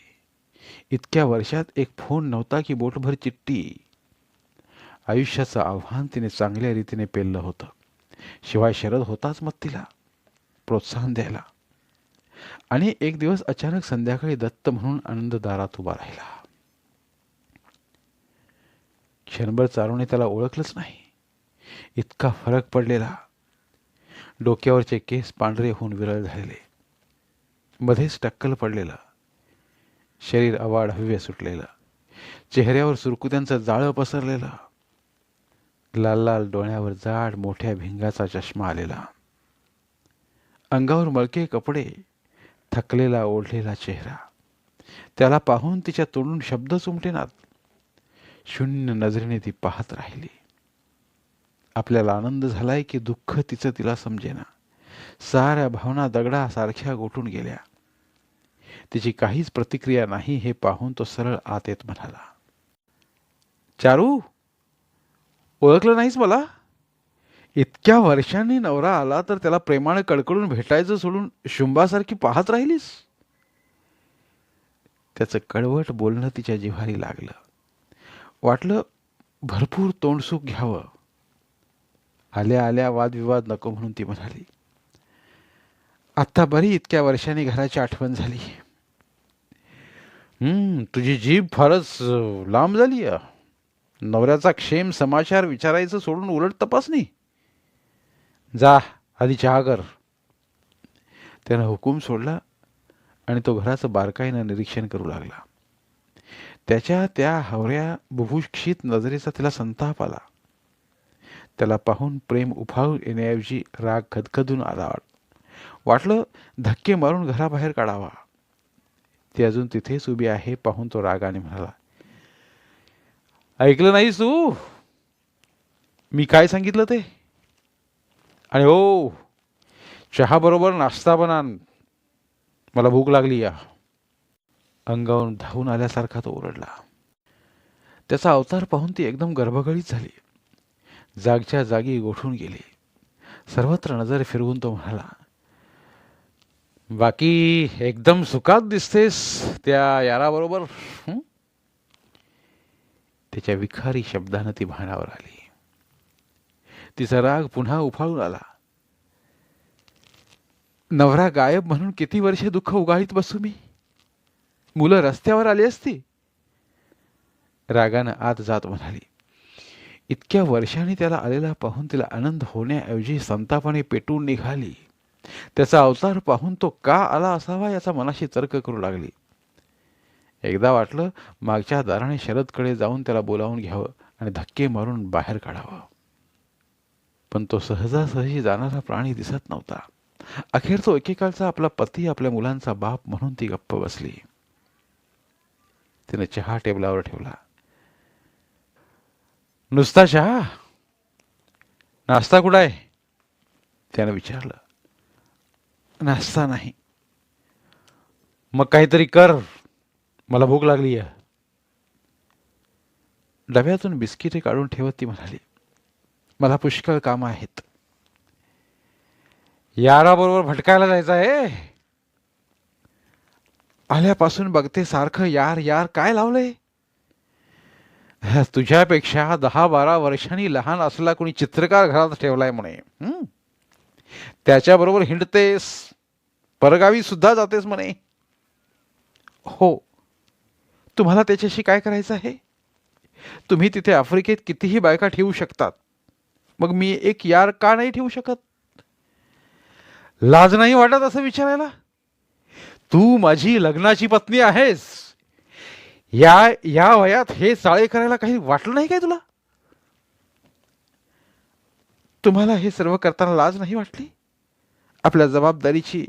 इतक्या वर्षात एक फोन नव्हता की बोटभर चिठ्ठी. आयुष्याचं आव्हान तिने चांगल्या रीतीने पेललं होतं. शिवाय शरद होताच मग तिला प्रोत्साहन द्यायला. आणि एक दिवस अचानक संध्याकाळी दत्त म्हणून आनंद दारात उभा राहिला. क्षणभर चारूने त्याला ओळखलंच नाही. इतका फरक पडलेला. डोक्यावरचे केस पांढरे होऊन विरळ झालेले. मध्येच टक्कल पडलेलं. शरीर अवाढ हव्य सुटलेलं. चेहऱ्यावर सुरकुत्यांचं जाळं पसरलेलं. लाल लाल डोळ्यावर जाड मोठ्या भिंगाचा चष्मा आलेला. अंगावर मळके कपडे, थकलेला ओढलेला चेहरा. त्याला पाहून तिच्या तोंडून शब्दच उमटेनात. शून्य नजरेने ती पाहत राहिली. आपल्याला आनंद झालाय की दुःख तिचं तिला समजेना. साऱ्या भावना दगडासारख्या गोठून गेल्या. तिची काहीच प्रतिक्रिया नाही हे पाहून तो सरळ आत येत म्हणाला, चारू, ओळखलं नाहीस मला? इतक्या वर्षांनी नवरा आला तर त्याला प्रेमाने कडकडून भेटायचं सोडून शुंभासारखी पाहत राहिलीस? त्याचं कडवट बोलणं तिच्या जिव्हारी लागलं. वाटलं भरपूर तोंडसुख घ्यावं. आल्या आल्या वादविवाद नको म्हणून ती म्हणाली, आत्ता बरी इतक्या वर्षांनी घराची आठवण झाली. तुझी जीभ फारच लांब झाली. नवऱ्याचा क्षेम समाचार विचारायचं सोडून उलट तपासणी. जा आधी चहा कर. त्यानं हुकूम सोडला आणि तो घराचं बारकाईनं निरीक्षण करू लागला. त्याच्या त्या हवऱ्या बुभुक्षित नजरेचा तिला संताप आला. त्याला पाहून प्रेम उफाळून येण्याऐवजी राग खदखदून आला. वाटलं धक्के मारून घराबाहेर काढावा. ती अजून तिथेच उभी आहे पाहून तो रागाने म्हणाला, ऐकलं नाहीस तू? मी काय सांगितलं ते? आणि हो, चहा बरोबर नाश्ता बनान, मला भूक लागली. या अंगावरून धावून आल्यासारखा तो ओरडला. त्याचा अवतार पाहून ती एकदम गर्भगळीत झाली. जागच्या जागी गोठून गेली. सर्वत्र नजर फिरवून तो म्हणाला, बाकी एकदम सुखात दिसतेस त्या याराबरोबर. त्याच्या विखारी शब्दानं ती भानावर आली. तिचा राग पुन्हा उफाळून आला. नवरा गायब म्हणून किती वर्षे दुःख उगाळीत बसू मी? मुलं रस्त्यावर आली असती. रागानं आत जात म्हणाली. इतक्या वर्षांनी त्याला आलेला पाहून तिला आनंद होण्याऐवजी संतापाने पेटून निघाली. त्याचा अवतार पाहून तो का आला असावा याचा मनाशी तर्क करू लागली. एकदा वाटलं मागच्या दाराने शरदकडे जाऊन त्याला बोलावून घ्यावं आणि धक्के मारून बाहेर काढावं. पण तो सहजासहजी जाणारा प्राणी दिसत नव्हता. अखेर तो एकेकाळचा आपला पती, आपल्या मुलांचा बाप म्हणून ती गप्प बसली. तिने चहा टेबलावर ठेवला. नुसता चहा? नाश्ता कुठं आहे? त्यानं विचारलं. नाश्ता नाही. मग काहीतरी कर, मला भूक लागली आहे. डब्यातून बिस्किटे काढून ठेवत ती म्हणाली, मला पुष्कळ कामं आहेत. याराबरोबर भटकायला जायचं आहे? आल्यापासून बघते सारखं यार यार काय लावलंय? तुझ्यापेक्षा 10-12 वर्षांनी लहान असलेला कोणी चित्रकार घरात ठेवलाय म्हणे. त्याच्याबरोबर हिंडतेस, परगावी सुद्धा जातेस म्हणे. हो. तुम्हाला त्याच्याशी काय करायचं आहे? तुम्ही तिथे आफ्रिकेत कितीही बायका ठेवू शकतात, मग मी एक यार का नाही ठेवू शकत? लाज नाही वाटत असं विचारायला? तू माझी लग्नाची पत्नी आहेस. या या वयात हे चाळे करायला काही वाटलं नाही काय तुला? तुम्हाला हे सर्व करताना लाज नाही वाटली? आपल्या जबाबदारीची,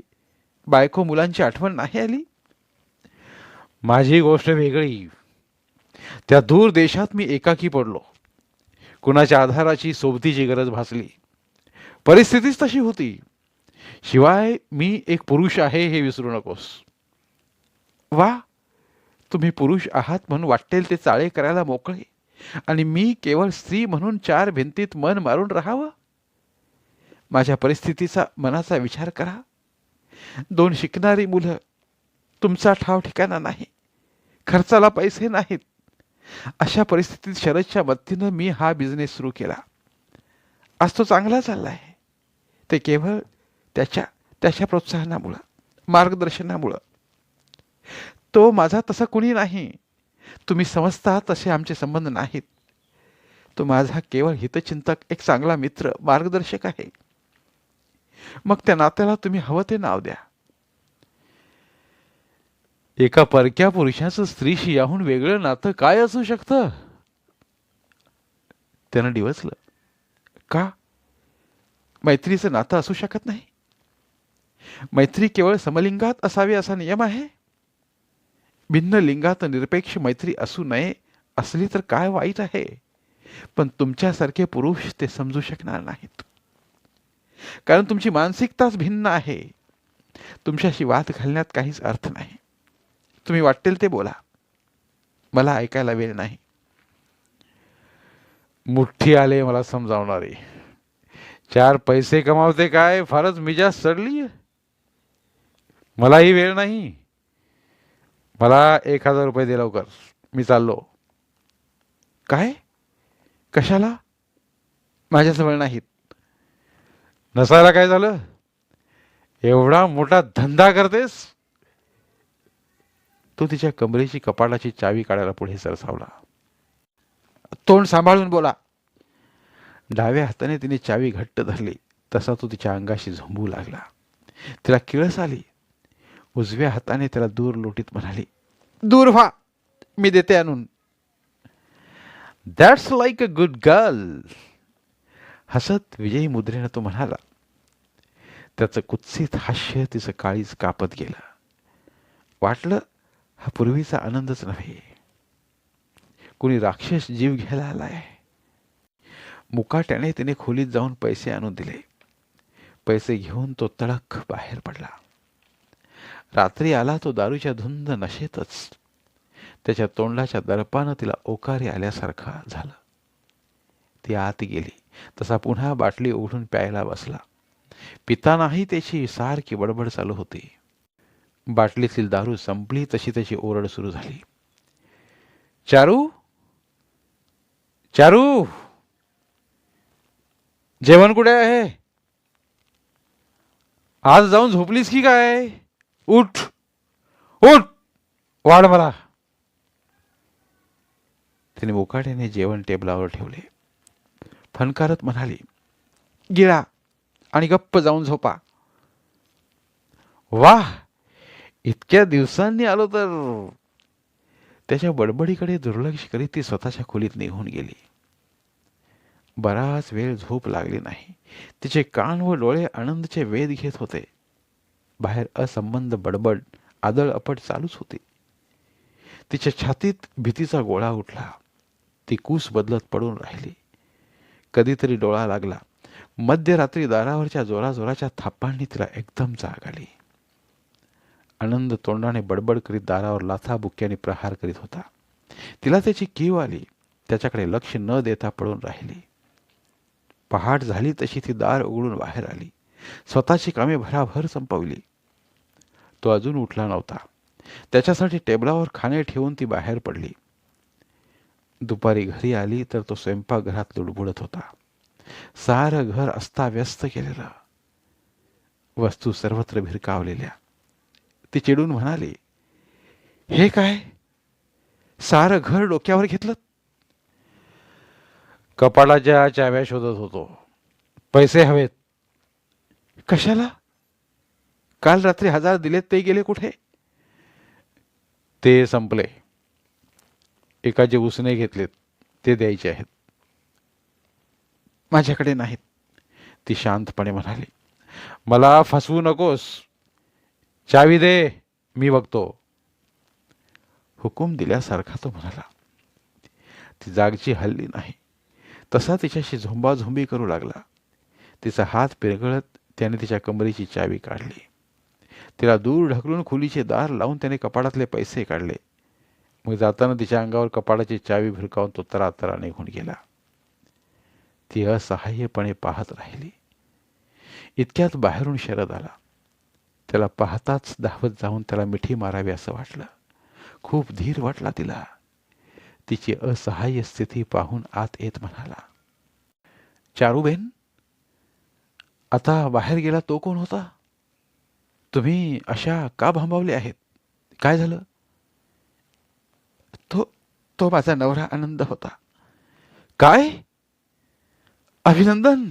बायको मुलांची आठवण नाही आली? माझी गोष्ट वेगळी. त्या दूर देशात मी एकाकी पडलो. कुणाच्या आधाराची, सोबतीची गरज भासली. परिस्थितीच तशी होती. शिवाय मी एक पुरुष आहे हे विसरू नकोस. वा, तुम्ही पुरुष आहात म्हणून वाटेल ते चाळे करायला मोकळे, आणि मी केवळ स्त्री म्हणून 4 भिंतीत मन मारून राहावं? माझ्या परिस्थितीचा, मनाचा विचार करा. 2 शिकणारी मुलं, तुमचा ठाव ठिकाणा नाही, खर्चाला पैसे नाहीत. अशा परिस्थितीत शरदच्या मदतीनं मी हा बिझनेस सुरू केला. आज तो चांगला चालला आहे. ते केवळ त्याच्या प्रोत्साहनामुळं, मार्गदर्शनामुळं. तो माझा तसा कुणी नाही. तुम्ही समजता तसे आमचे संबंध नाहीत. तो माझा केवळ हितचिंतक, एक चांगला मित्र, मार्गदर्शक आहे. मग त्या नात्याला तुम्ही हवं ते नाव द्या. एका परक्या पुरुषाचं स्त्रीशी याहून वेगळं नातं काय असू शकतं? त्यानं डिवचलं. का? मैत्रीचं नातं असू शकत नाही? मैत्री केवळ समलिंगात असावी असा नियम आहे? भिन्न लिंगात निरपेक्ष मैत्री असू नये, असली तर काय वाईट आहे? पण तुमच्यासारखे पुरुष ते समजू शकणार नाहीत, कारण तुमची मानसिकताच भिन्न आहे. तुमच्याशी वाद घालण्यात काहीच अर्थ नाही. तुम्ही वाटेल ते बोला, मला ऐकायला वेळ नाही. मुठ्ठी आले मला समजावणारे. 4 पैसे कमावते काय, फारच मिजाज चढली. मलाही वेळ नाही. मला 1000 रुपये दे लवकर, मी चाललो. काय? कशाला? माझ्याजवळ नाहीत. नसायला काय झालं? एवढा मोठा धंदा करतेस? तो तिच्या कमरेची कपाटाची चावी काढायला पुढे सरसावला. तोंड सांभाळून बोला. डाव्या हाताने तिने चावी घट्ट धरली तसा तो तिच्या अंगाशी झोंबू लागला. तिला किळस आली. उजव्या हाताने त्याला दूर लोटीत म्हणाली, दूर व्हा, मी देते आणून. That's like a good girl. हसत विजयी मुद्रेनं तो म्हणाला. त्याचं कुत्सित हास्य तिचं काळीज कापत गेलं. वाटलं हा पूर्वीचा आनंदच नव्हे, कुणी राक्षस जीव घ्यायला आलाय. मुकाट्याने तिने खोलीत जाऊन पैसे आणून दिले. पैसे घेऊन तो तडक बाहेर पडला. रात्री आला तो दारूच्या धुंद नशेतच. त्याच्या तोंडाच्या दर्पानं तिला ओकारी आल्यासारखा झालं. ती आत गेली तसा पुन्हा बाटली उघडून प्यायला बसला. पितानाही त्याची सारखी बडबड चालू होती. बाटलीतील दारू संपली तशी त्याची ओरड सुरू झाली. चारू, चारू, जेवण कुठे आहे? आज जाऊन झोपलीस की काय? उठ उठ, वाढ मला. तिने मुकाट्याने जेवण टेबलावर ठेवले. फणकारत म्हणाली, गिळा आणि गप्प जाऊन झोपा. वाह, इतक्या दिवसांनी आलो तर. त्याच्या बडबडीकडे दुर्लक्ष करीत ती स्वतःच्या खोलीत निघून गेली. बराच वेळ झोप लागली नाही. तिचे कान व डोळे आनंदचे वेध घेत होते. बाहेर असंबंध बडबड आदळअपट चालूच होती. तिच्या छातीत भीतीचा गोळा उठला. ती कूस बदलत पडून राहिली. कधीतरी डोळा लागला. मध्यरात्री दारावरच्या जोराजोराच्या थापांनी तिला एकदम जाग आली. आनंद तोंडाने बडबड करीत दारावर लाथाबुक्क्याने प्रहार करीत होता. तिला त्याची कीव आली. त्याच्याकडे लक्ष न देता पडून राहिली. पहाट झाली तशी ती दार उघडून बाहेर आली. स्वतःची कामे भराभर संपवली. तो अजून उठला नव्हता. त्याच्यासाठी टेबलावर खाणे ठेवून ती बाहेर पडली. दुपारी घरी आली तर तो स्वयंपाकघरात लुडबुडत होता. सारं घर अस्ताव्यस्त केलेलं, वस्तू सर्वत्र भिरकावलेल्या. ती चिडून म्हणाली, हे काय, सारं घर डोक्यावर घेतलं? कपाटाच्या चाव्या शोधत होतो. पैसे हवेत. कशाला? काल रात्री 1000 दिलेत, ते गेले कुठे? ते संपले. एकाचे उसने घेतलेत, ते द्यायचे आहेत. माझ्याकडे नाहीत. ती शांतपणे म्हणाली, मला फसवू नकोस. चावी दे, मी बघतो. हुकूम दिल्यासारखा तो म्हणाला. ती जागची हल्ली नाही. तसा तिच्याशी झोंबाझोंबी करू लागला. तिचा हात पिरगळत त्याने तिच्या कमरेची चावी काढली. तिला दूर ढकलून खोलीचे दार लावून त्याने कपाटातले पैसे काढले. मग जाताना तिच्या अंगावर कपाटाची चावी भिरकावून तो तरातरा निघून गेला. ती असहाय्यपणे पाहत राहिली. इतक्यात बाहेरून शरद आला. त्याला पाहताच धावत जाऊन त्याला मिठी मारावी असं वाटलं. खूप धीर वाटला तिला. तिची असहाय्य स्थिती पाहून आत येत म्हणाला, चारूबेन, आता बाहेर गेला तो कोण होता? तुम्ही अशा का भांबावले आहेत? काय झालं? तो तो माझा नवरा आनंद होता. काय? अभिनंदन.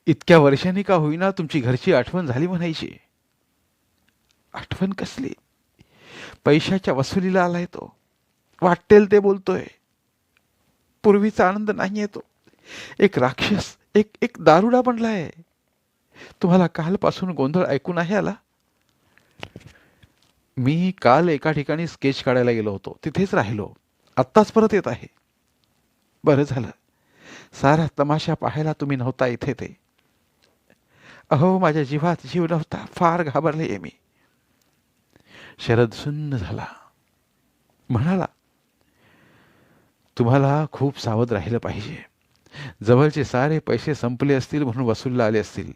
इतक्या वर्षांनी का होईना तुमची घरची आठवण झाली म्हणायची. आठवण कसली? पैशाच्या वसुलीला आलाय तो. वाटेल ते बोलतोय. पूर्वीचा आनंद नाहीये तो. एक राक्षस, एक एक दारुडा बनलाय. तुम्हाला कालपासून गोंधळ ऐकून आहे आला? मी काल एका ठिकाणी स्केच काढायला गेलो होतो. तिथेच राहिलो. आत्ताच परत येत आहे. बरं झालं. सारा तमाशा पाहायला तुम्ही नव्हता इथे ते. अहो, माझ्या जीवात जीव नव्हता. फार घाबरले मी. शरद सुन्न झाला. म्हणाला, तुम्हाला खूप सावध राहिलं पाहिजे. जवळचे सारे पैसे संपले असतील म्हणून वसूलला आले असतील.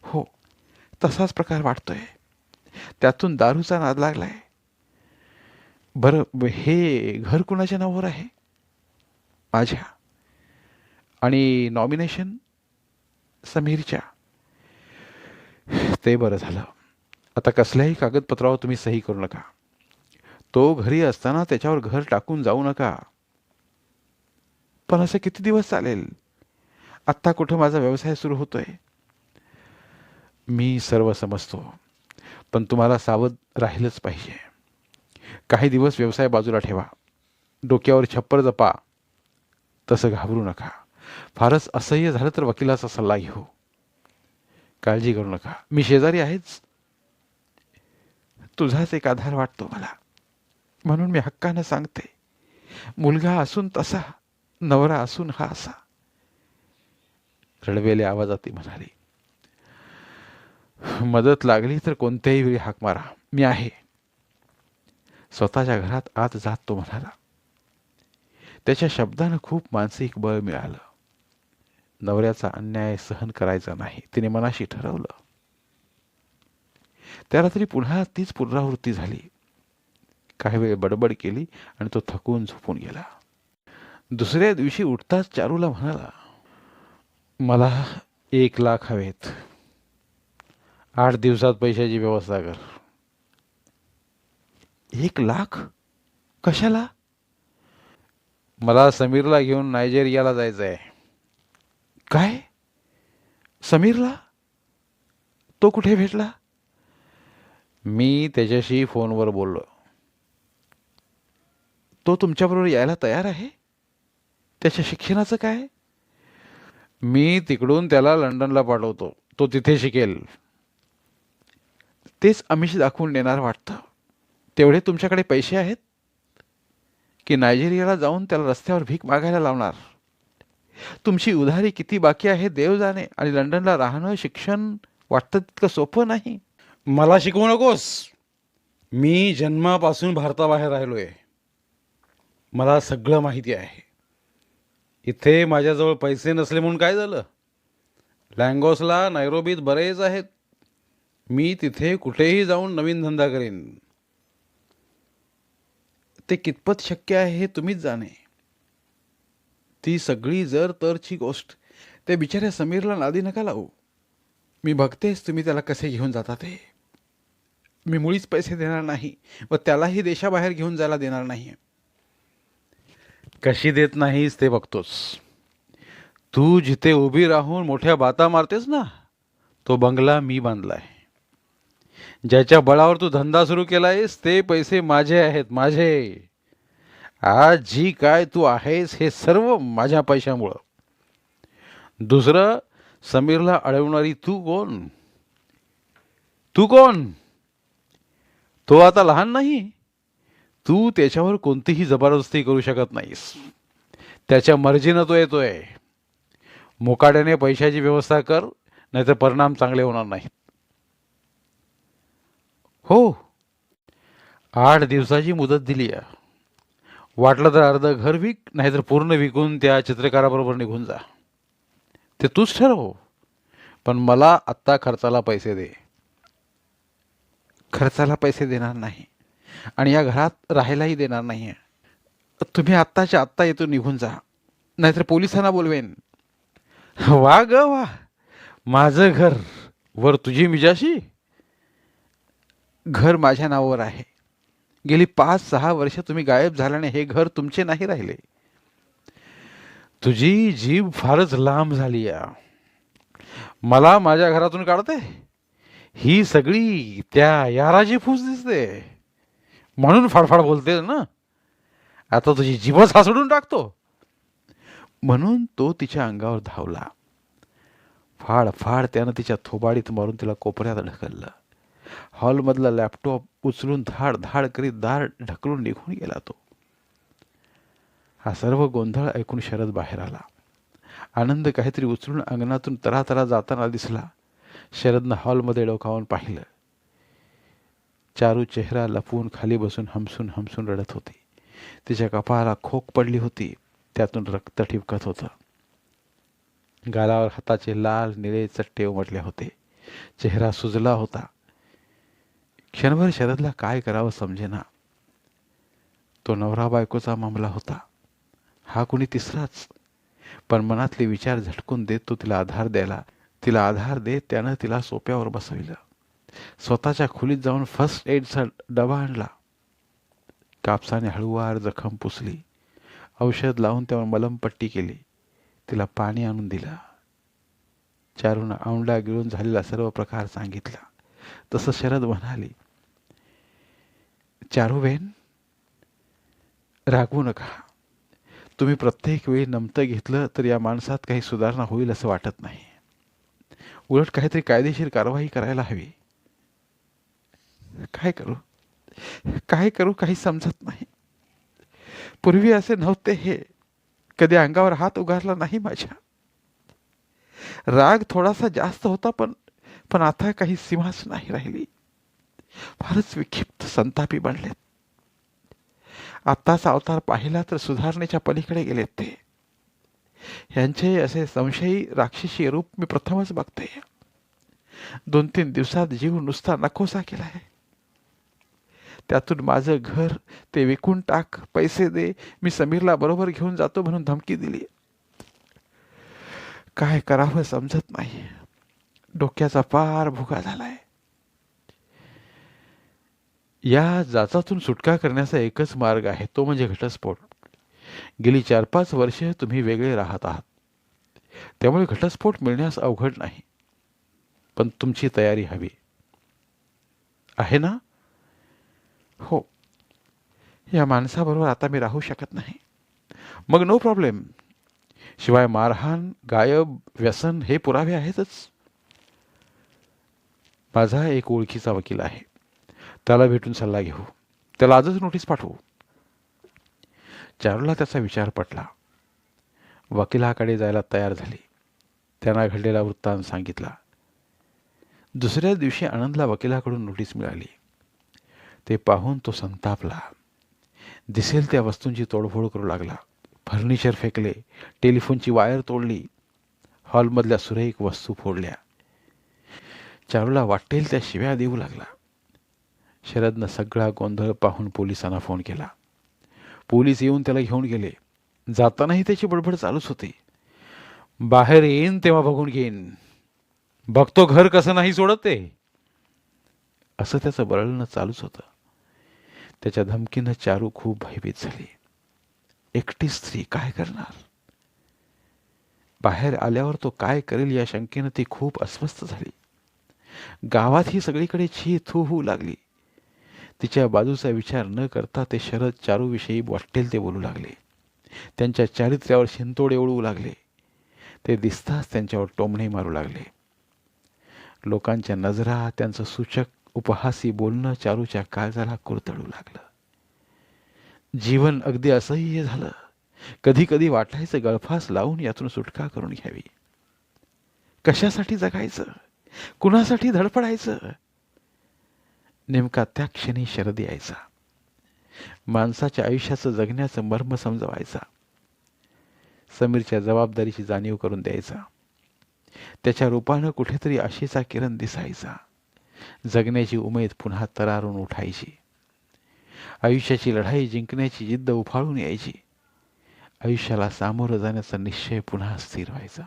हो, तसाच प्रकार वाटतोय. त्यातून दारूचा नाद लागलाय. बरं, हे घर कुणाच्या नावावर आहे? माझ्या. आणि नॉमिनेशन समीरच्या. ते बरं झालं. आता कसल्याही कागदपत्रावर तुम्ही सही करू नका. तो घरी असताना त्याच्यावर घर टाकून जाऊ नका. पण असं किती दिवस चालेल? आत्ता कुठं माझा व्यवसाय सुरू होतोय. मी सर्व समजतो, पण तुम्हाला सावध राहिलंच पाहिजे. काही दिवस व्यवसाय बाजूला ठेवा. डोक्यावर छप्पर जपा. तसं घाबरू नका. फारच असह्य झालं तर वकिलाचा सल्ला घेऊ. काळजी करू नका. मी शेजारी आहेच. तुझाच एक आधार वाटतो मला, म्हणून मी हक्कानं सांगते. मुलगा असून तसा, नवरा असून हा असा. रडवेल्या आवाजात ती म्हणाली, मदत लागली तर कोणत्याही वेळी हाक मारा, मी आहे. स्वतःच्या घरात आत जात तो म्हणाला. त्याच्या शब्दानं खूप मानसिक बळ मिळालं. नवऱ्याचा अन्याय सहन करायचा नाही, तिने मनाशी ठरवलं. त्या रात्री पुन्हा तीच पुनरावृत्ती झाली. काही वेळ बडबड केली आणि तो थकून झोपून गेला. दुसऱ्या दिवशी उठताच चारूला म्हणाला, मला 1,00,000 हवेत. 8 दिवसात पैशाची व्यवस्था कर. 1,00,000? कशाला? मला समीरला घेऊन नायजेरियाला जायचं आहे. काय? समीरला? तो कुठे भेटला? मी त्याच्याशी फोनवर बोललो. तो तुमच्याबरोबर यायला तयार आहे? त्याच्या शिक्षणाचं काय? मी तिकडून त्याला लंडनला पाठवतो, तो तिथे शिकेल. तेच आमिष दाखवून नेणार वाटतं. तेवढे तुमच्याकडे पैसे आहेत की नायजेरियाला जाऊन त्याला रस्त्यावर भीक मागायला लावणार? तुमची उधारी किती बाकी आहे देव जाणे. आणि लंडनला राहणं, शिक्षण वाटतं तितकं सोपं नाही. मला शिकवू नकोस. मी जन्मापासून भारताबाहेर राहिलोय. मला सगळं माहिती आहे. इथे माझ्याजवळ पैसे नसले म्हणून काय झालं? लँगोसला, नैरोबीत बरेच आहेत. मी तिथे कुठेही जाऊन नवीन धंदा करेन. ते कितपत शक्य आहे हे तुम्हीच जाणे. ती सगळी जर तरची गोष्ट. त्या बिचाऱ्या समीरला नादी नका लावू. मी बघतेच तुम्ही त्याला कसे घेऊन जाता ते. मी मुळीच पैसे देणार नाही व त्यालाही देशाबाहेर घेऊन जायला देणार नाही. कशी देत नाहीस ते बघतोस. तू जिथे उभी राहून मोठ्या बाता मारतेस ना, तो बंगला मी बांधलाय. ज्याच्या बळावर तू धंदा सुरू केलायस ते पैसे माझे आहेत, माझे. आज जी काय तू आहेस हे सर्व माझ्या पैशामुळं. दुसरं, समीरला अडवणारी तू कोण? तू कोण? तो आता लहान नाही. तू त्याच्यावर कोणतीही जबरदस्ती करू शकत नाहीस. त्याच्या मर्जीनं तो येतोय. मुकाट्याने पैशाची व्यवस्था कर, नाहीतर परिणाम चांगले होणार नाहीत. हो, 8 दिवसाची मुदत दिली आहे. वाटलं तर अर्ध घर विक, नाहीतर पूर्ण विकून त्या चित्रकाराबरोबर निघून जा. ते तूच ठरव. पण मला आत्ता खर्चाला पैसे दे. खर्चाला पैसे देणार नाही आणि या घरात राहायलाही देणार नाही. तुम्ही आत्ताच्या आत्ता येतो निघून जा, नाहीतर पोलिसांना बोलवेन. वा ग वा. माझं घर वर तुझी मिजाशी. घर माझ्या नावावर आहे. गेली 5-6 वर्ष तुम्ही गायब झाल्याने हे घर तुमचे नाही राहिले. तुझी जीभ फारच लांब झाली या. मला माझ्या घरातून काढते. ही सगळी त्या याराची फूस दिसते म्हणून फाडफाड बोलते ना. आता तुझी जीभच हासडून टाकतो. म्हणून तो तिच्या अंगावर धावला. फाड फाड त्यानं तिच्या थोबाडीत मारून तिला कोपऱ्यात ढकललं. हॉलमधला लॅपटॉप उचलून धाड धाड करीत दार ढकलून निघून गेला तो. हा सर्व गोंधळ ऐकून शरद बाहेर आला. आनंद काहीतरी उचलून अंगणातून तरातरा जाताना दिसला. शरदनं हॉलमध्ये डोकावून पाहिलं. चारू चेहरा लपवून खाली बसून हमसून हमसून रडत होती. तिच्या कपाळाला खोक पडली होती. त्यातून रक्त ठिबकत होतं. गालावर हाताचे लाल निळे चट्टे उमटले होते. चेहरा सुजला होता. क्षणभर शरदला काय करावं समजेना. तो नवरा बायकोचा मामला होता. हा कुणी तिसराच. पण मनातले विचार झटकून देत तो तिला आधार देत त्यानं तिला सोप्यावर बसविलं. स्वतःच्या खोलीत जाऊन फर्स्ट एडचा डबा आणला. कापसाने हळूवार जखम पुसली. औषध लावून त्यावर मलमपट्टी केली. तिला पाणी आणून दिलं. चारूनं औंढा गिळून झालेला सर्व प्रकार सांगितला. तसं शरद म्हणाली, चारूबेन, रागवू नका. तुम्ही प्रत्येक वेळी नमतं घेतलं तर या माणसात काही सुधारणा होईल असं वाटत नाही. उलट काहीतरी कायदेशीर कारवाई करायला हवी. काय करू काही समजत नाही. पूर्वी असे नव्हते हे. कधी अंगावर हात उगारला नाही माझ्या. राग थोडासा जास्त होता, पण आता काही सीमाच नाही राहिली. फारच विक्षिप्त संतापी बनलेत. आत्ताचा अवतार पाहिला तर सुधारणेच्या पलीकडे गेलेत ते. यांचे असे संशयी राक्षसी रूप मी प्रथमच बघते. 2-3 दिवसात जीव नुसता नकोसा केलाय. त्यातून माझं घर ते विकून टाक, पैसे दे, मी समीरला बरोबर घेऊन जातो म्हणून धमकी दिली. काय करावं समजत नाही. डोक्याचा पार भुगा झालाय. या जाचातून सुटका करण्याचा एकच मार्ग आहे, तो म्हणजे घटस्फोट. गेली 4-5 वर्ष तुम्ही वेगळे राहत आहात. त्यामुळे घटस्फोट मिळण्यास अवघड नाही. पण तुमची तयारी हवी आहे ना? हो. या माणसाबरोबर आता मी राहू शकत नाही. मग नो प्रॉब्लेम. शिवाय मारहाण, गायब, व्यसन हे पुरावे आहेतच. माझा एक ओळखीचा वकील आहे, त्याला भेटून सल्ला घेऊ. त्याला आजच नोटीस पाठवू. चारूला त्याचा विचार पटला. वकिलाकडे जायला तयार झाली. त्यांना घडलेला वृत्तांत सांगितला. दुसऱ्या दिवशी आनंदला वकिलाकडून नोटीस मिळाली. ते पाहून तो संतापला. दिसेल त्या वस्तूंची तोडफोड करू लागला. फर्निचर फेकले, टेलिफोनची वायर तोडली, हॉलमधल्या सुरेख वस्तू फोडल्या. चारूला वाटेल त्या शिव्या देऊ लागला. शरदनं सगळा गोंधळ पाहून पोलिसांना फोन केला. पोलीस येऊन त्याला घेऊन गेले. जातानाही त्याची बडबड चालूच होती. बाहेर येईन तेव्हा बघून घेईन, बघतो घर कसं नाही सोडत ते, असं त्याचं बरळणं चालूच होतं. त्याच्या धमकीनं चारू खूप भयभीत झाली. एकटी स्त्री काय करणार? बाहेर आल्यावर तो काय करेल या शंकेनं ती खूप अस्वस्थ झाली. गावात ही सगळीकडे छी थू होऊ लागली. तिच्या बाजूचा विचार न करता ते शरद चारूविषयी वाटेल ते बोलू लागले. त्यांच्या चारित्र्यावर शिंतोडे ओढवू लागले. ते दिसताच त्यांच्यावर टोमणे मारू लागले. लोकांच्या नजरा, त्यांचं सूचक उपहासी बोलणं चारूच्या काळजाला कुरतडू लागलं. जीवन अगदी असह्य झालं. कधी कधी वाटायचं गळफास लावून यातून सुटका करून घ्यावी. कशासाठी जगायचं? कुणासाठी धडपडायचं? नेमका त्या क्षणी शरद यायचा. माणसाच्या आयुष्याचं जगण्याचं मर्म समजवायचा. समीरच्या जबाबदारीची जाणीव करून द्यायचा. त्याच्या रूपानं कुठेतरी आशेचा किरण दिसायचा. जगण्याची उमेद पुन्हा तरारून उठायची. आयुष्याची लढाई जिंकण्याची जिद्द उफाळून यायची. आयुष्याला सामोरं जाण्याचा निश्चय पुन्हा स्थिर व्हायचा.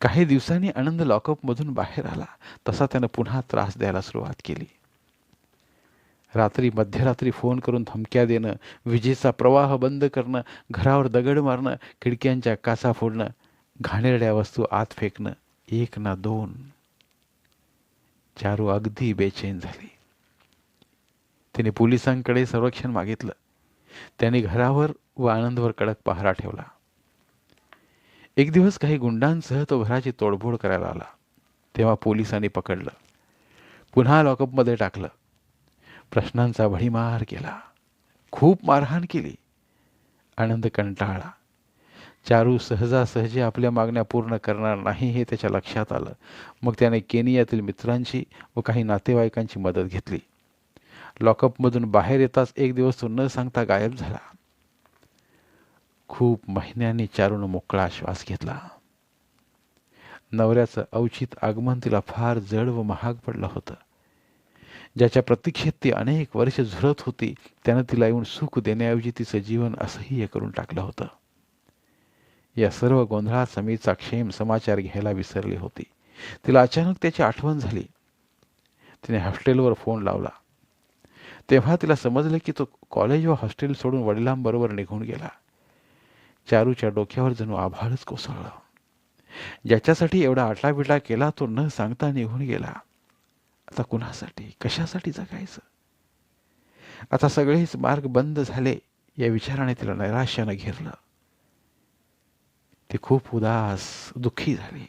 काही दिवसांनी आनंद लॉकअपमधून बाहेर आला तसा त्यानं पुन्हा त्रास द्यायला सुरुवात केली. रात्री मध्यरात्री फोन करून धमक्या देणं, विजेचा प्रवाह बंद करणं, घरावर दगड मारणं, खिडक्यांच्या काचा फोडणं, घाणेरड्या वस्तू आत फेकणं, एक ना दोन. चारू अगदी बेचैन झाली. तिने पोलिसांकडे संरक्षण मागितलं. त्याने घरावर व आनंदवर कडक पहारा ठेवला. एक दिवस काही गुंडांसह तो घराची तोडफोड करायला आला. तेव्हा पोलिसांनी पकडलं. पुन्हा लॉकअपमध्ये टाकलं. प्रश्नांचा भडीमार केला. खूप मारहाण केली. आनंद कंटाळला. चारू सहजासहजी आपल्या मागण्या पूर्ण करणार नाही हे त्याच्या लक्षात आलं. मग त्याने केनियातील मित्रांची व काही नातेवाईकांची मदत घेतली. लॉकअपमधून बाहेर येताच एक दिवस तो न सांगता गायब झाला. खूप महिन्यांनी चारूनं मोकळा श्वास घेतला. नवऱ्याचं अवचित आगमन तिला फार जड व महाग पडलं होतं. ज्याच्या प्रतीक्षेत ती अनेक वर्ष झुरत होती त्यानं तिला येऊन सुख देण्याऐवजी तिचं जीवन असह्य करून टाकलं होतं. या सर्व गोंधळात समीरचा क्षेम समाचार घ्यायला विसरली होती. तिला अचानक त्याची आठवण झाली. तिने हॉस्टेलवर फोन लावला. तेव्हा तिला समजलं की तो कॉलेज व हॉस्टेल सोडून वडिलांबरोबर निघून गेला. चारूच्या डोक्यावर जणू आभाळच कोसळलं. ज्याच्यासाठी एवढा आटलाबिटला केला तो न सांगता निघून गेला. आता कुणासाठी, कशासाठी जगायचं? आता सगळेच मार्ग बंद झाले या विचाराने तिला नैराश्यानं घेरलं. ती खूप उदास, दुःखी झाली.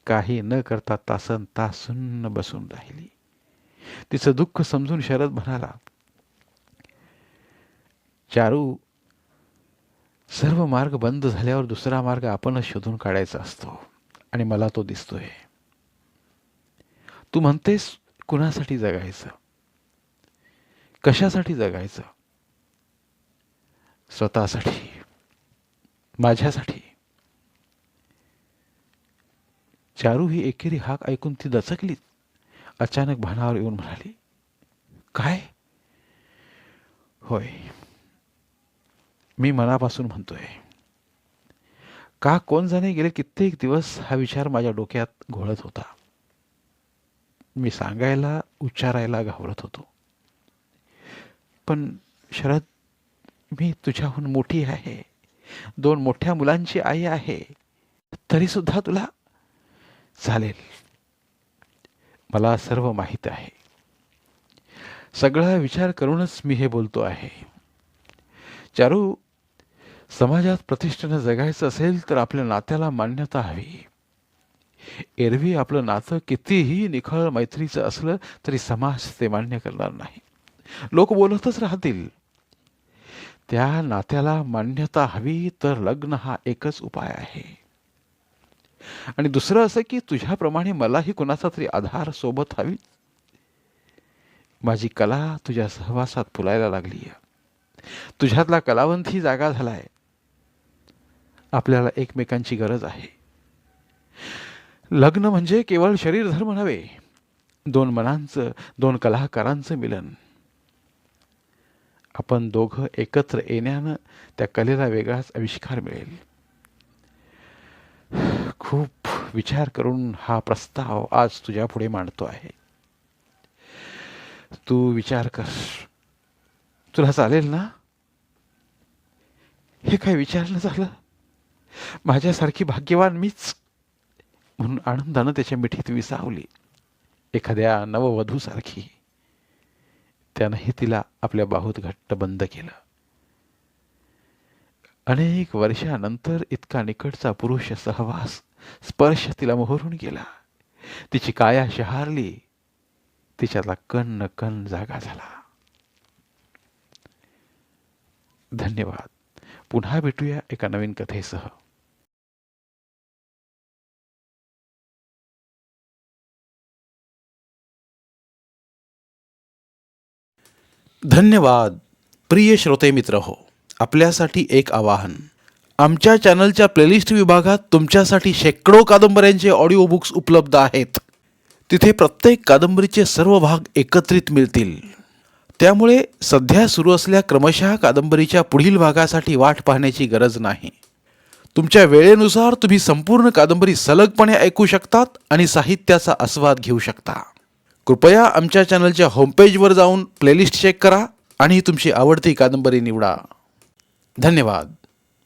काही न करता तासन तास सुन्न बसून राहिली. तिचं दुःख समजून शरद म्हणाला, चारू, सर्व मार्ग बंद झाल्यावर दुसरा मार्ग आपणच शोधून काढायचा असतो आणि मला तो दिसतोय. तू म्हणतेस कुणासाठी जगायचं, कशासाठी जगायचं? स्वतःसाठी, माझ्यासाठी. चारू ही एकेरी हाक ऐकून ती दचकली. अचानक भानावर येऊन म्हणाली, काय? होय, मी मनापासून म्हणतोय. का कोण जाणे गेले कित्येक दिवस हा विचार माझ्या डोक्यात घोळत होता. मी सांगायला, उच्चारायला घाबरत होतो. पण शरद, मी तुझ्याहून मोठी आहे. 2 मोठ्या मुलांची आई आहे. तरी सुद्धा तुला चालेल. मला सर्व माहीत आहे. सगळा विचार करूनच मी हे बोलतो आहे. चारू, समाजात प्रतिष्ठेनं जगायचं असेल तर आपल्या नात्याला मान्यता हवी. एरवी आपलं नातं कितीही निखळ मैत्रीचं असलं तरी समाज ते मान्य करणार नाही. लोक बोलतच राहतील. त्या नात्याला मान्यता हवी तर लग्न हा एकच उपाय आहे. आणि दुसरं असं की तुझ्याप्रमाणे मलाही कुणाचा तरी आधार सोबत हवी. माझी कला तुझ्या सहवासात फुलायला लागली आहे. तुझ्यातला कलावंतही जागा झालाय. आपल्याला एकमेकांची गरज आहे. लग्न म्हणजे केवळ शरीरधर्म नव्हे, दोन मनांचं, दोन कलाकारांचं मिलन. आपण दोघं एकत्र येण्यानं त्या कलेला वेगळाच आविष्कार मिळेल. खूप विचार करून हा प्रस्ताव आज तुझ्या पुढे मांडतो आहे. तू विचार कर. तुला चालेल ना? हे काय विचारणं झालं? माझ्यासारखी भाग्यवान मीच म्हणून आनंदानं त्याच्या मिठीत विसावली. एखाद्या नववधूसारखी त्यानंही तिला आपल्या बाहूत घट्ट बंद केलं. अनेक वर्षानंतर इतका निकटचा पुरुष सहवास, स्पर्श तिला मोहरून गेला. तिची काया शहारली. तिच्यातला कण न कण जागा झाला. धन्यवाद. पुन्हा भेटूया एका नवीन कथेसह. धन्यवाद. प्रिय श्रोते मित्र हो, आपल्यासाठी एक आवाहन. आमच्या चॅनलच्या प्लेलिस्ट विभागात तुमच्यासाठी शेकडो कादंबऱ्यांचे ऑडिओ बुक्स उपलब्ध आहेत. तिथे प्रत्येक कादंबरीचे सर्व भाग एकत्रित मिळतील. त्यामुळे सध्या सुरू असलेल्या क्रमशः कादंबरीच्या पुढील भागासाठी वाट पाहण्याची गरज नाही. तुमच्या वेळेनुसार तुम्ही संपूर्ण कादंबरी सलगपणे ऐकू शकतात आणि साहित्याचा आस्वाद घेऊ शकता. कृपया आमच्या चॅनलच्या होमपेजवर जाऊन प्लेलिस्ट चेक करा आणि तुमची आवडती कादंबरी निवडा. धन्यवाद.